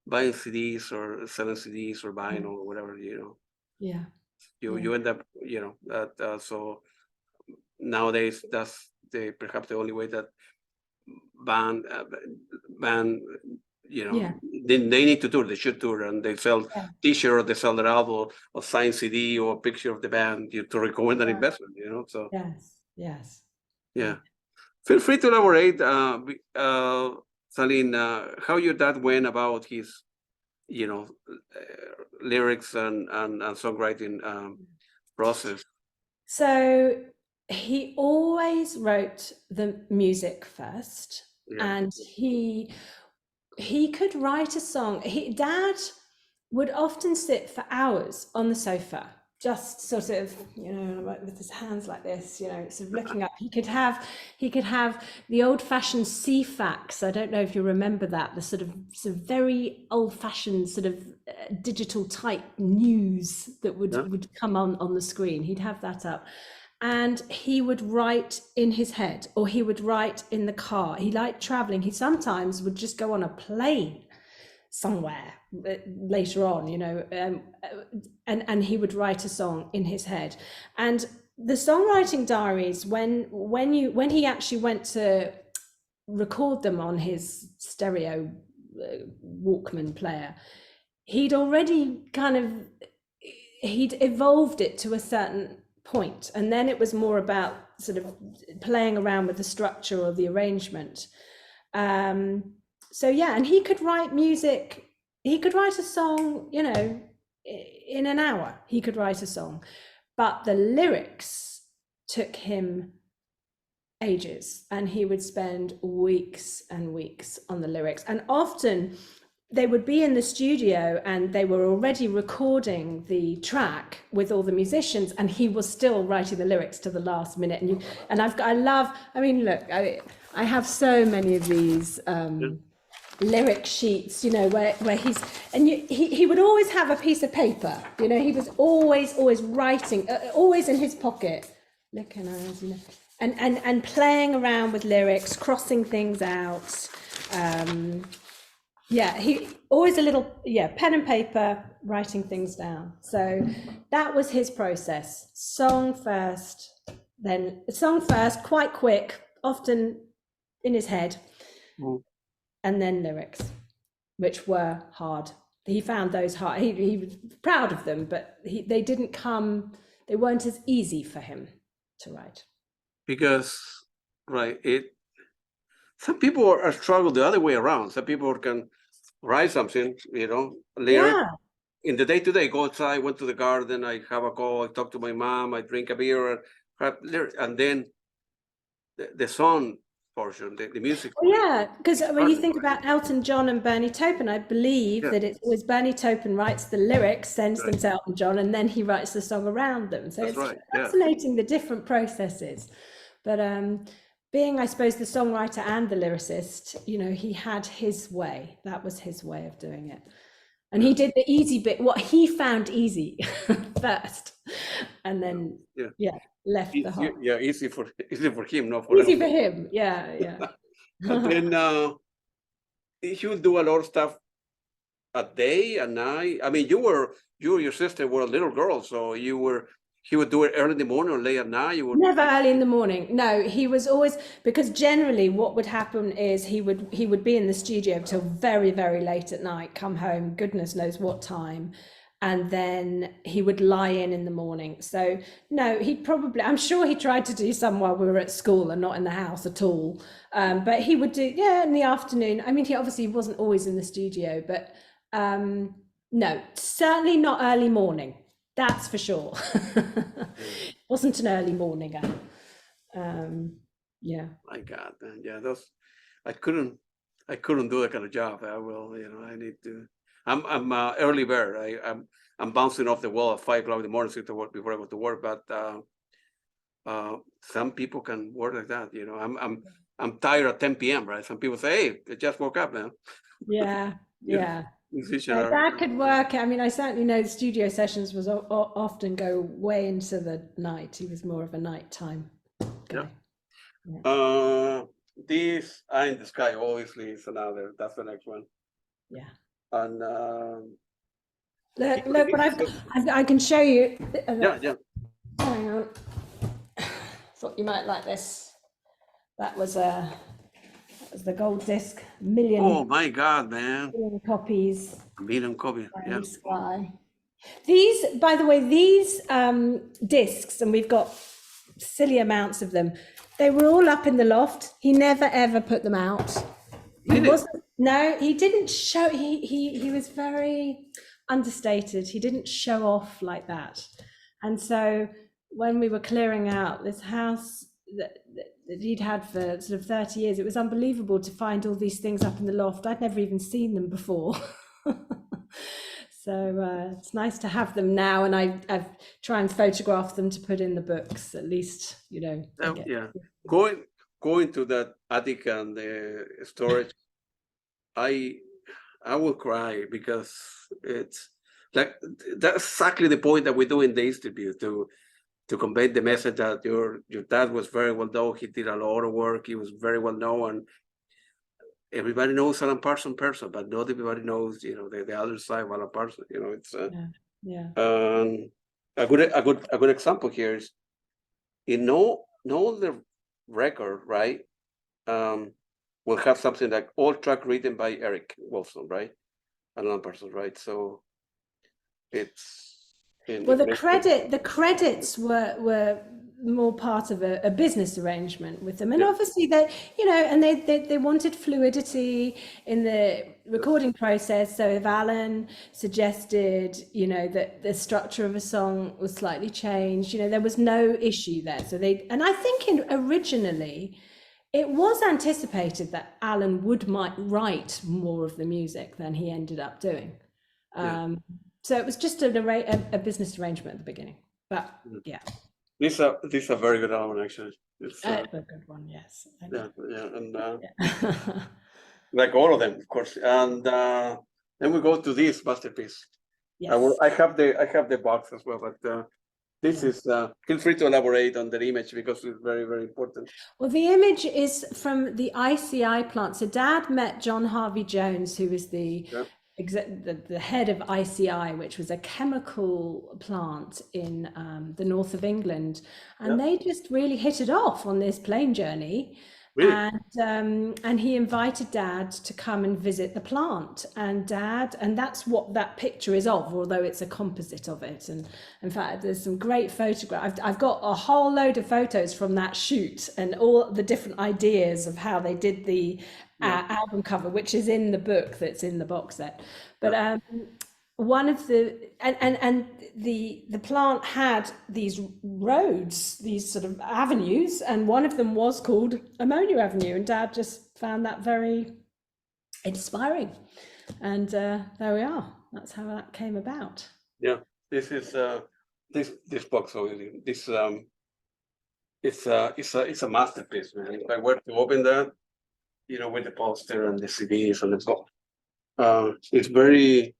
buying CDs or selling CDs or buying or whatever, Yeah. You end up, that so nowadays that's perhaps the only way that band they need to tour. They should tour, and they sell t-shirt, or they sell their album or signed CD or a picture of the band to recover that investment. So yes. Feel free to elaborate, Celine, how your dad went about his lyrics and songwriting process. So he always wrote the music first, and he could write a song. Dad would often sit for hours on the sofa, just sort of, with his hands like this, sort of looking up. He could have the old-fashioned CFAX. I don't know if you remember that, the sort of very old-fashioned sort of digital type news that would come on the screen. He'd have that up. And he would write in his head, or he would write in the car. He liked traveling. He sometimes would just go on a plane somewhere later on, and he would write a song in his head. And the songwriting diaries, when he actually went to record them on his stereo Walkman player, he'd already he'd evolved it to a certain point, and then it was more about sort of playing around with the structure or the arrangement. So yeah, and he could write music. He could write a song, in an hour. He could write a song, but the lyrics took him ages, and he would spend weeks and weeks on the lyrics. And often they would be in the studio and they were already recording the track with all the musicians, and he was still writing the lyrics to the last minute. And I have so many of these lyric sheets, where he's, and he would always have a piece of paper, he was always writing, always in his pocket, looking at, and playing around with lyrics, crossing things out. He always a little, pen and paper, writing things down. So that was his process. Song first, quite quick, often in his head, and then lyrics, which were hard. He found those hard. He was proud of them, but they weren't as easy for him to write. Because, some people are struggle the other way around. Some people can write something, lyric. In the day-to-day, go outside, went to the garden, I have a call, I talk to my mom, I drink a beer, and then the song portion, the music. Because when you think about Elton John and Bernie Taupin, I believe that it was Bernie Taupin writes the lyrics, sends them to Elton John, and then he writes the song around them. So it's fascinating, the different processes. But being, I suppose, the songwriter and the lyricist, he had his way. That was his way of doing it. And he did the easy bit, what he found easy first, and then left the hard. Easy for him, not for easy for him. And then he would do a lot of stuff at day and night. I mean, you and your sister were a little girl, so he would do it early in the morning or late at night. Never early in the morning. No, he was always, because generally what would happen is he would be in the studio till very, very late at night, come home, goodness knows what time, and then he would lie in the morning. So no, I'm sure he tried to do some while we were at school and not in the house at all. But he would do, in the afternoon. I mean, he obviously wasn't always in the studio, but no, certainly not early morning. That's for sure. Wasn't an early morninger. My God, man. I couldn't do that kind of job. I need to. I'm early bird. I'm bouncing off the wall at 5 o'clock in the morning to work before I go to work. But some people can work like that. I'm tired at 10 p.m. Right? Some people say, "Hey, I just woke up, man." Yeah. That could work. I mean, I certainly know the studio sessions was often go way into the night. He was more of a nighttime guy. This Eye in the Sky obviously is another. That's the next one. Yeah. And look, but I can show you. Yeah. Hang on. Thought you might like this. That was the gold disc, million. Oh my God, man! Million copies. Million copies. Yeah. Sky. These, by the way, discs, and we've got silly amounts of them. They were all up in the loft. He never ever put them out. He didn't show. He was very understated. He didn't show off like that. And so when we were clearing out this house, he'd had for sort of 30 years. It was unbelievable to find all these things up in the loft. I'd never even seen them before. So it's nice to have them now, and I try and photograph them to put in the books, at least, you know. Yeah, going to that attic and the storage, I will cry, because it's like, that's exactly the point that we do in the Institute, to convey the message that your dad was very well known. He did a lot of work. He was very well known, and everybody knows Alan Parsons person, but not everybody knows, you know, the other side of Alan Parsons. You know, it's a good example here is, in all the record, right? We'll have something like all track written by Eric Woolfson, right? Alan Parsons, right? So it's well, the credits were more part of a business arrangement with them, and obviously they, you know, and they wanted fluidity in the recording process. So if Alan suggested, you know, that the structure of a song was slightly changed, you know, there was no issue there. So and I think originally it was anticipated that Alan might write more of the music than he ended up doing. So it was just a business arrangement at the beginning. But yeah. This is a very good album, actually. It's a good one, yes. And like all of them, of course. And then we go to this masterpiece. Yes. I have the box as well, but this is feel free to elaborate on the image, because it's very, very important. Well, the image is from the ICI plant. So Dad met John Harvey Jones, who was the head of ICI, which was a chemical plant in the north of England, and they just really hit it off on this plane journey. Really? And he invited Dad to come and visit the plant, and that's what that picture is of, although it's a composite of it. And in fact, there's some great photographs. I've got a whole load of photos from that shoot, and all the different ideas of how they did the album cover, which is in the book that's in the box set. But one of the the plant had these roads, these sort of avenues, and one of them was called Ammonia Avenue, and Dad just found that very inspiring, and there we are. That's how that came about. Yeah, this is this box. This it's a masterpiece, man. If I were to open that, you know, with the poster and the CDs and the book, it's very.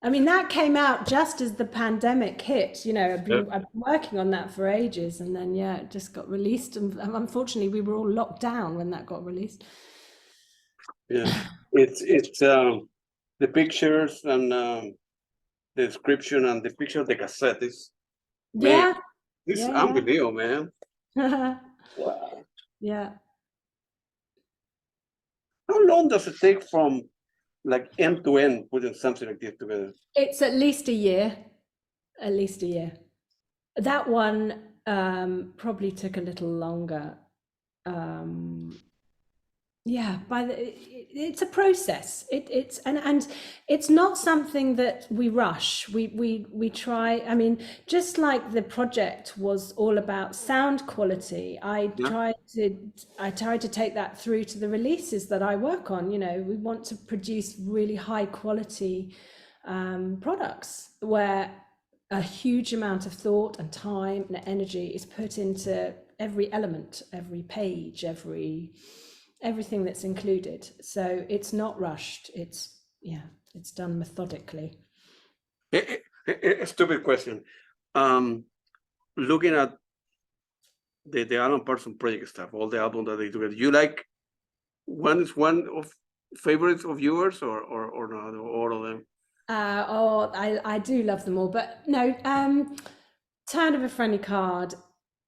I mean, that came out just as the pandemic hit. You know, I've been working on that for ages, and then it just got released. And unfortunately, we were all locked down when that got released. Yeah, it's the pictures and the description and the picture of the cassette. This is unbelievable, man. Wow. Yeah. How long does it take from like end to end putting something like this together? It's at least a year. At least a year. That one probably took a little longer. It's a process. It's and it's not something that we rush. We try. I mean, just like the project was all about sound quality, I tried to take that through to the releases that I work on. You know, we want to produce really high quality products where a huge amount of thought and time and energy is put into every element, every page, everything that's included. So it's not rushed. It's done methodically. A stupid question. Looking at the Alan Parsons Project stuff, all the albums that they do, you like one of favorites of yours or not, all of them? I do love them all, but no, Turn of a Friendly Card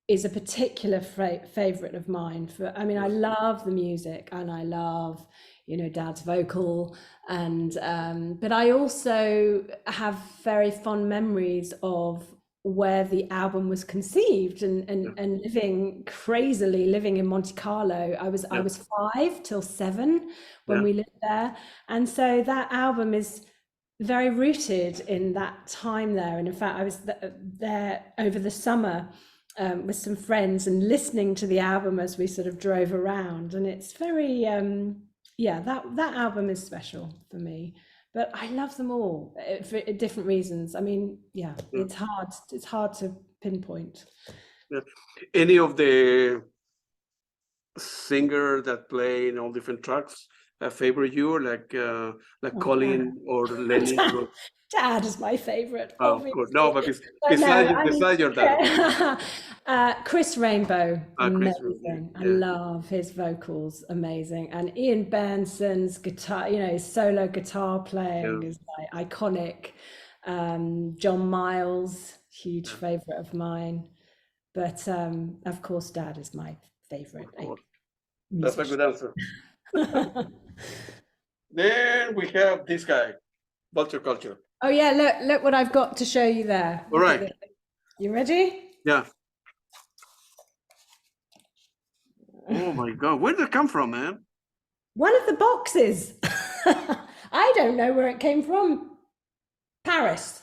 is a particular favorite of mine. I love the music, and I love, you know, Dad's vocal, and but I also have very fond memories of where the album was conceived, and living in Monte Carlo. I was 5 till 7 when we lived there, and so that album is very rooted in that time there. And in fact, I was there over the summer with some friends and listening to the album as we sort of drove around, and it's very yeah, that album is special for me. But I love them all for different reasons. I mean, yeah, Yeah. it's hard to pinpoint. Yeah. Any of the singer that play in all different tracks favorite you, like Oh, Colin or Lenny? Dad, Dad is my favorite, Oh, of course. No, obviously. but But no, I mean, besides your dad, of course. Chris Rainbow, Chris Rubin, amazing. I yeah. love his vocals, amazing. And Ian Benson's guitar, you know, his solo guitar playing Yeah. is like iconic. John Miles, huge favorite of mine. But of course, Dad is my favorite Of course. That's a good answer. musician. Then we have this guy, Vulture Culture. Oh yeah, look what I've got to show you there. All right. You ready? Yeah. Oh my God, where did it come from, man? One of the boxes. I don't know where it came from. Paris.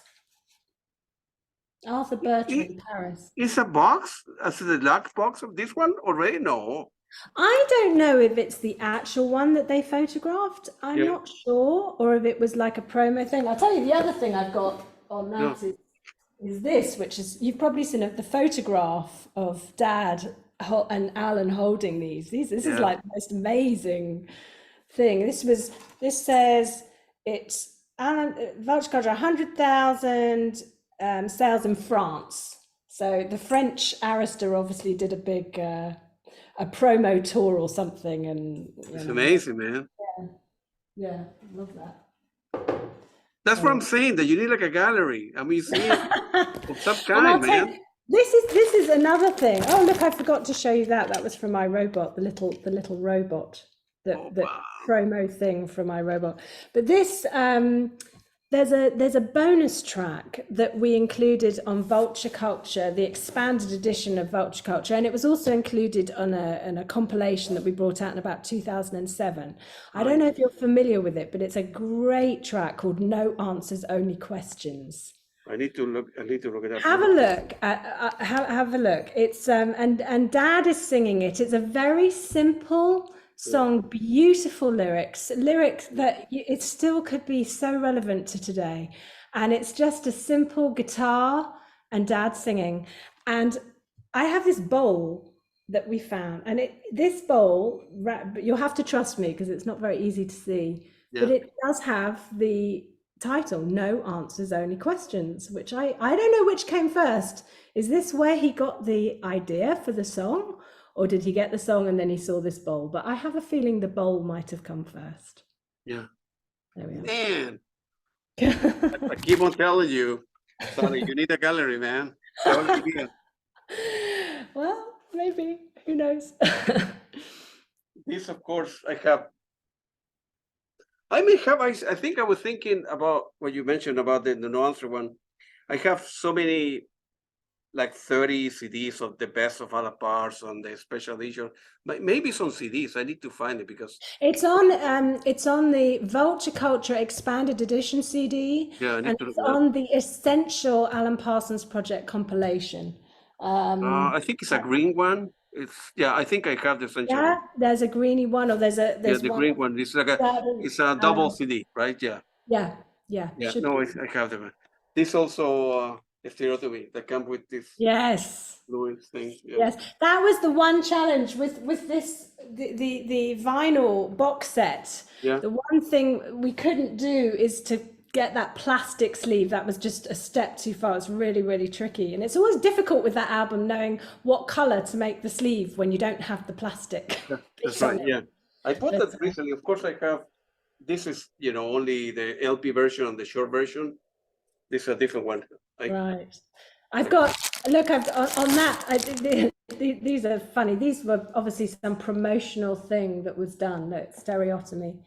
Arthur Bertrand, Paris. It's a box? Is it the deluxe box of this one already? No. I don't know if it's the actual one that they photographed. I'm not sure, or if it was like a promo thing. I'll tell you the other thing I've got on that is this, which is, you've probably seen the photograph of Dad and Alan holding these. This is like the most amazing thing. This says it's Alan Vulture Culture 100,000 sales in France. So the French Arista obviously did a big a promo tour or something, and it's amazing, man. Yeah, love that. That's what I'm saying, that you need like a gallery, a museum of some kind, man. This is another thing. Oh look, I forgot to show you that. That was from my robot, the little robot, the promo thing from my robot. But this there's a bonus track that we included on Vulture Culture, the expanded edition of Vulture Culture, and it was also included on a compilation that we brought out in about 2007. I don't know if you're familiar with it, but it's a great track called No Answers, Only Questions. I need to look it up. Have a look. Have a look. It's and Dad is singing it. It's a very simple song, beautiful lyrics that it still could be so relevant to today. And it's just a simple guitar and Dad singing. And I have this bowl that we found, and this bowl, you'll have to trust me because it's not very easy to see, but it does have the title, No Answers, Only Questions, which I don't know which came first. Is this where he got the idea for the song? Or did he get the song and then he saw this bowl? But I have a feeling the bowl might have come first. Yeah. There we are. Man. I keep on telling you, Sonny, you need a gallery, man. Well, maybe. Who knows? This, of course, I have. I think I was thinking about what you mentioned about the no answer one. I have so many, like 30 CDs of the best of Alan Parsons, the special edition. Maybe it's on CDs. I need to find it because it's on the Vulture Culture expanded edition CD. Yeah, and it's on the Essential Alan Parsons Project compilation. I think it's a green one. I think I have the Essential. Yeah, there's a greeny one, or there's the green one. It's like it's a double CD, right? Yeah. Yeah. No, I have them. This also. Stereotomy that comes with this fluid thing. Yes, that was the one challenge with this the vinyl box set. The one thing we couldn't do is to get that plastic sleeve. That was just a step too far. It's really, really tricky, and it's always difficult with that album knowing what color to make the sleeve when you don't have the plastic. That's right. Yeah, I bought that recently. Of course, I have. This is only the LP version and the short version. This is a different one. Right. I've got, look, on that, these are funny. These were obviously some promotional thing that was done. Look, Stereotomy.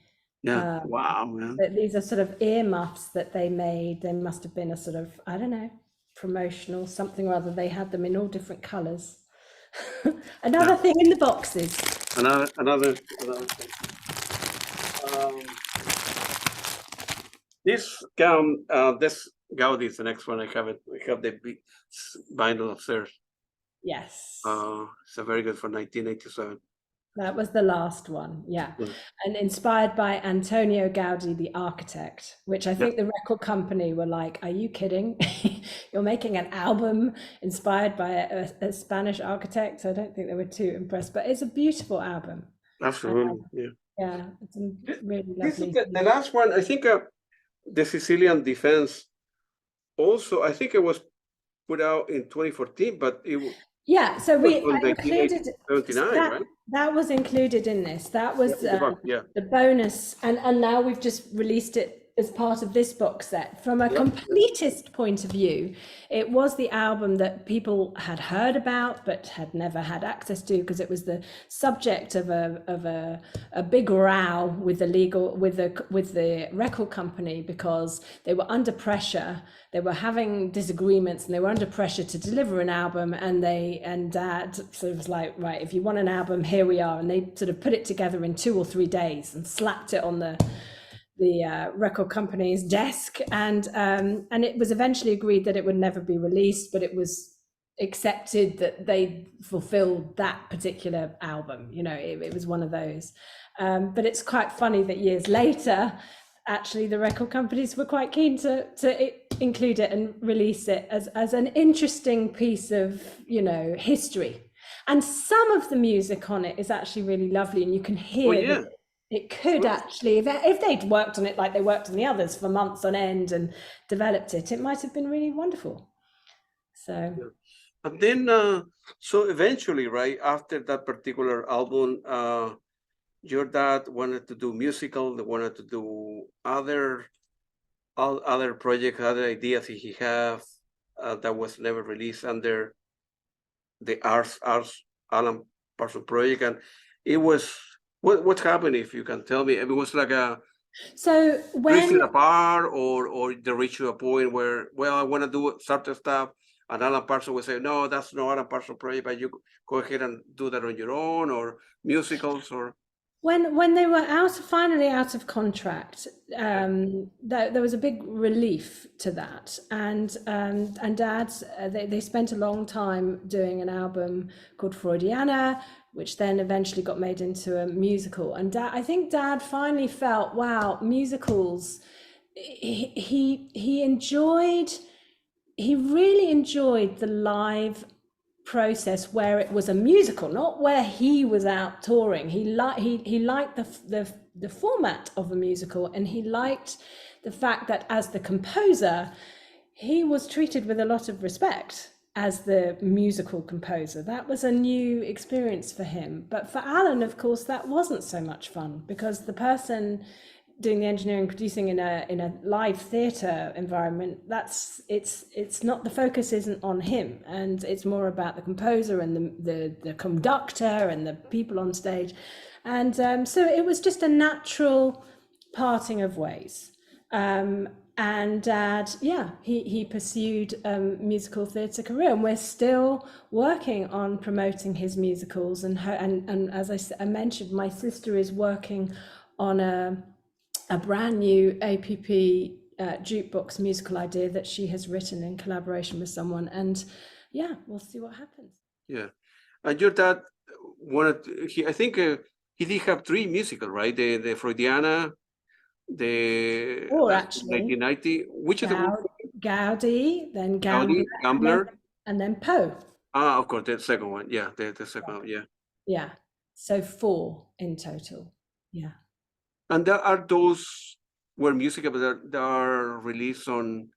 Yeah, wow, man. These are sort of earmuffs that they made. They must have been a sort of, I don't know, promotional something or other. They had them in all different colors. Another thing in the boxes. Another thing. This Gaudi is the next one. I have it. I have the big vinyl upstairs. Yes. It's a very good for 1987. That was the last one, yeah. Yeah. And inspired by Antonio Gaudi, the architect, which I think the record company were like, are you kidding? You're making an album inspired by a Spanish architect? I don't think they were too impressed, but it's a beautiful album. Absolutely, yeah. Yeah, it's a really This is lovely. the last one. I think the Sicilian Defence also, I think it was put out in 2014, but it was Yeah, so was we from included 1979, right? that was included in this. That was the bonus, and now we've just released it as part of this box set. From a completist point of view, it was the album that people had heard about but had never had access to, because it was the subject of a big row with the record company, because they were under pressure. They were having disagreements and they were under pressure to deliver an album, and Dad sort of was like, right, if you want an album, here we are. And they sort of put it together in 2 or 3 days and slapped it on the record company's desk, and it was eventually agreed that it would never be released, but it was accepted that they fulfilled that particular album. You know, it was one of those. But it's quite funny that years later, actually the record companies were quite keen to include it and release it as an interesting piece of, you know, history. And some of the music on it is actually really lovely, and you can hear that it could actually, if they'd worked on it like they worked on the others for months on end and developed it, it might have been really wonderful. So, and then so eventually, right after that particular album, your dad wanted to do musical. They wanted to do other projects, other ideas he have that was never released under the Alan Parsons Project, and it was. What happened, if you can tell me? It was like a so when apart, or they reached to a point where, well, I want to do certain stuff, and Alan Parsons would say, no, that's not Alan Parsons Project, but you go ahead and do that on your own, or musicals, or when they were finally out of contract, there was a big relief to that, and Dad's they spent a long time doing an album called Freudiana, which then eventually got made into a musical. And I think Dad finally felt, wow, musicals. He really enjoyed the live process where it was a musical, not where he was out touring. He liked the format of a musical, and he liked the fact that as the composer, he was treated with a lot of respect as the musical composer. That was a new experience for him. But for Alan, of course, that wasn't so much fun, because the person doing the engineering, producing in a live theatre environment, it's not, the focus isn't on him, and it's more about the composer and the conductor and the people on stage. And so it was just a natural parting of ways. And Dad, he pursued a musical theatre career, and we're still working on promoting his musicals. And as I mentioned, my sister is working on a brand new APP jukebox musical idea that she has written in collaboration with someone, and we'll see what happens. Yeah, and your dad wanted. I think he did have 3 musicals, right? The Freudiana. Actually 1990, which is the Gaudi, then Gambler, and then Poe. Of course, the second one. Yeah, the second one. Yeah. So 4 in total. Yeah. And there are those where music that are released on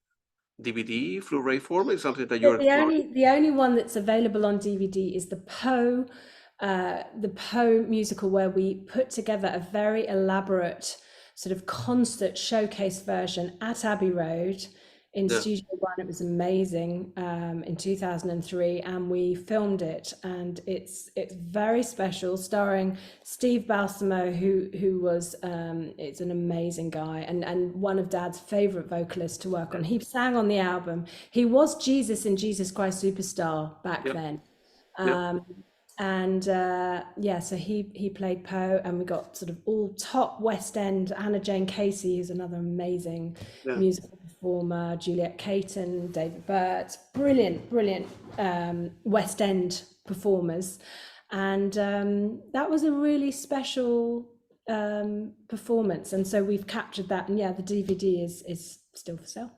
DVD, Blu-ray form, is something that you're the only one that's available on DVD is the Poe musical, where we put together a very elaborate sort of concert showcase version at Abbey Road in Studio One. It was amazing, in 2003, and we filmed it, and it's very special, starring Steve Balsamo, who was it's an amazing guy, and one of Dad's favorite vocalists to work on. He sang on the album. He was Jesus in Jesus Christ Superstar back then. And yeah, so he played Poe, and we got sort of all top West End. Anna Jane Casey, who's another amazing musical performer, Juliet Caton, David Burt, brilliant West End performers. And that was a really special performance, and so we've captured that, and yeah, the DVD is still for sale.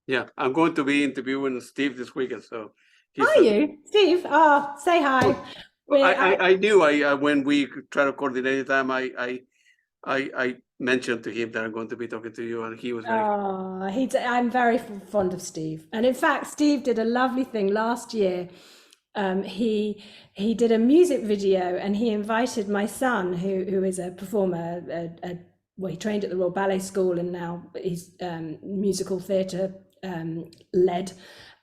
Yeah, I'm going to be interviewing Steve this weekend, so. Are you, Steve? Oh, say hi. I do. When we try to coordinate time, I mentioned to him that I'm going to be talking to you, and he was very. I'm very fond of Steve, and in fact, Steve did a lovely thing last year. He did a music video, and he invited my son, who is a performer. Well, he trained at the Royal Ballet School, and now he's musical theatre led.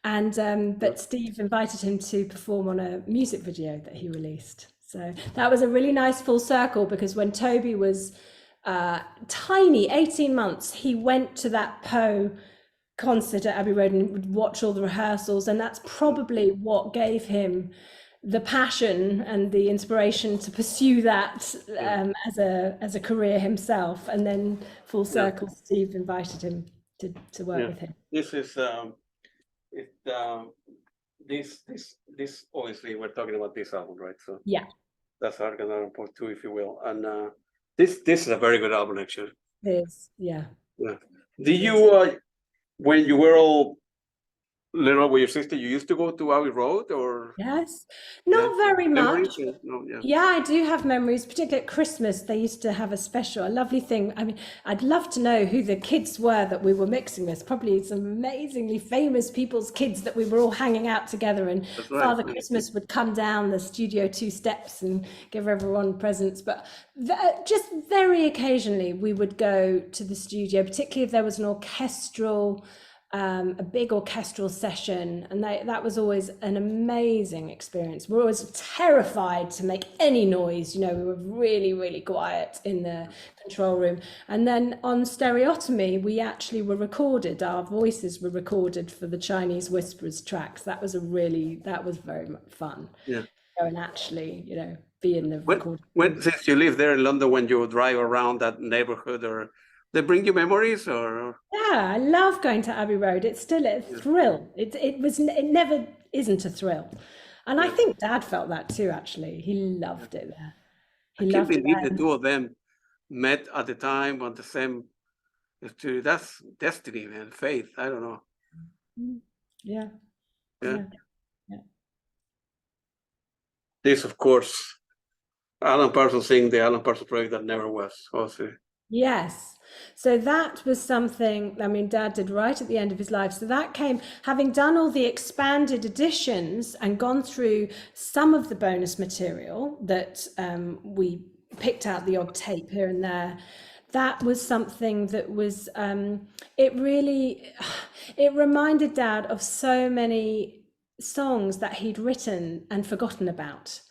And but Steve invited him to perform on a music video that he released. So that was a really nice full circle, because when Toby was tiny, 18 months, he went to that Poe concert at Abbey Road and would watch all the rehearsals, and that's probably what gave him the passion and the inspiration to pursue that as a career himself. And then full circle, Steve invited him to work with him. This is this obviously we're talking about this album, right? So yeah, that's Argandar Part 2, if you will. And this is a very good album, actually. It is, yeah. Did you when you were all little with your sister, you used to go to Abbey Road, or? Yes, not very much. No, yeah, I do have memories, particularly at Christmas. They used to have a special, a lovely thing. I mean, I'd love to know who the kids were that we were mixing with. Probably some amazingly famous people's kids that we were all hanging out together. And Father Christmas would come down the Studio 2 steps and give everyone presents. But just very occasionally, we would go to the studio, particularly if there was an orchestral. A big orchestral session, and that was always an amazing experience. We're always terrified to make any noise, we were really, really quiet in the control room. And then on Stereotomy, we actually were recorded, our voices were recorded for the Chinese Whisperers tracks. That was very much fun. Yeah. And actually, be in the recording. Since you live there in London, when you drive around that neighborhood, or they bring you memories, or? Yeah, I love going to Abbey Road. It's still a thrill. It never isn't a thrill. And I think Dad felt that too, actually. He loved it there. I can't believe the two of them met at the time on the same. That's destiny, man. Faith. I don't know. Yeah. This, of course, Alan Parsons sing the Alan Parsons Project that never was. Also. Yes. So that was something, Dad did right at the end of his life. So that came, having done all the expanded editions and gone through some of the bonus material that we picked out the odd tape here and there. That was something that was, it reminded Dad of so many songs that he'd written and forgotten about,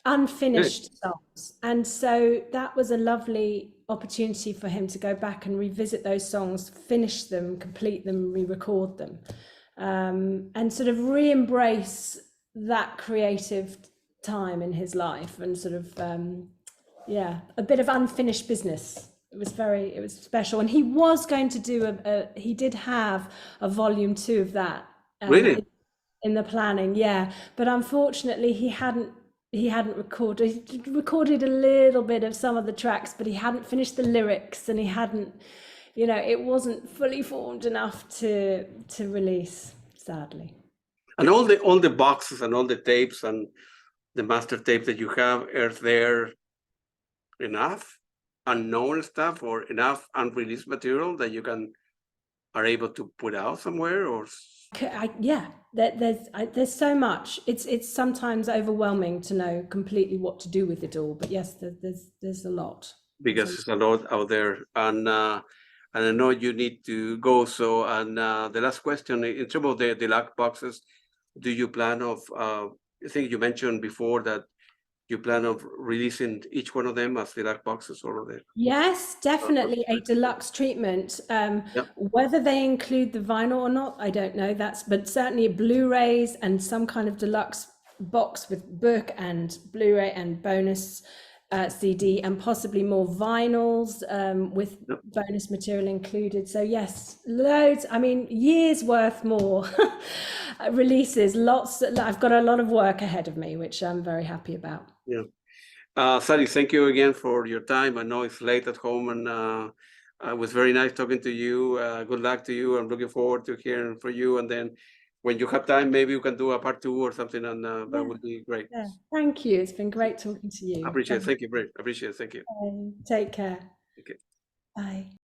unfinished songs. And so that was a lovely opportunity for him to go back and revisit those songs, finish them, complete them, re-record them, and sort of re-embrace that creative time in his life, and sort of a bit of unfinished business. It was special. And he was going to do he did have a volume 2 of that really in the planning, but unfortunately he hadn't recorded. He recorded a little bit of some of the tracks, but he hadn't finished the lyrics, and he hadn't, it wasn't fully formed enough to release, sadly. And all the boxes and all the tapes and the master tape that you have, are there enough unknown stuff or enough unreleased material that you are able to put out somewhere, or? There's so much. It's sometimes overwhelming to know completely what to do with it all. But yes, there's a lot. Because there's a lot out there, and I know you need to go. So, and the last question, in terms of the deluxe boxes, do you plan of? I think you mentioned before that you plan of releasing each one of them as deluxe boxes, all of them. Yes, definitely a deluxe treatment. Whether they include the vinyl or not, I don't know. But certainly Blu-rays and some kind of deluxe box with book and Blu-ray and bonus CD, and possibly more vinyls with bonus material included. So yes, loads, I mean, years worth more releases, lots. I've got a lot of work ahead of me, which I'm very happy about. Yeah. Sally, thank you again for your time. I know it's late at home, and it was very nice talking to you. Good luck to you. I'm looking forward to hearing from you. And then when you have time, maybe you can do a part 2 or something, and that would be great. Yeah. Thank you. It's been great talking to you. I appreciate it. Thank you, Brett. I appreciate it. Thank you. Take care. Okay. Bye.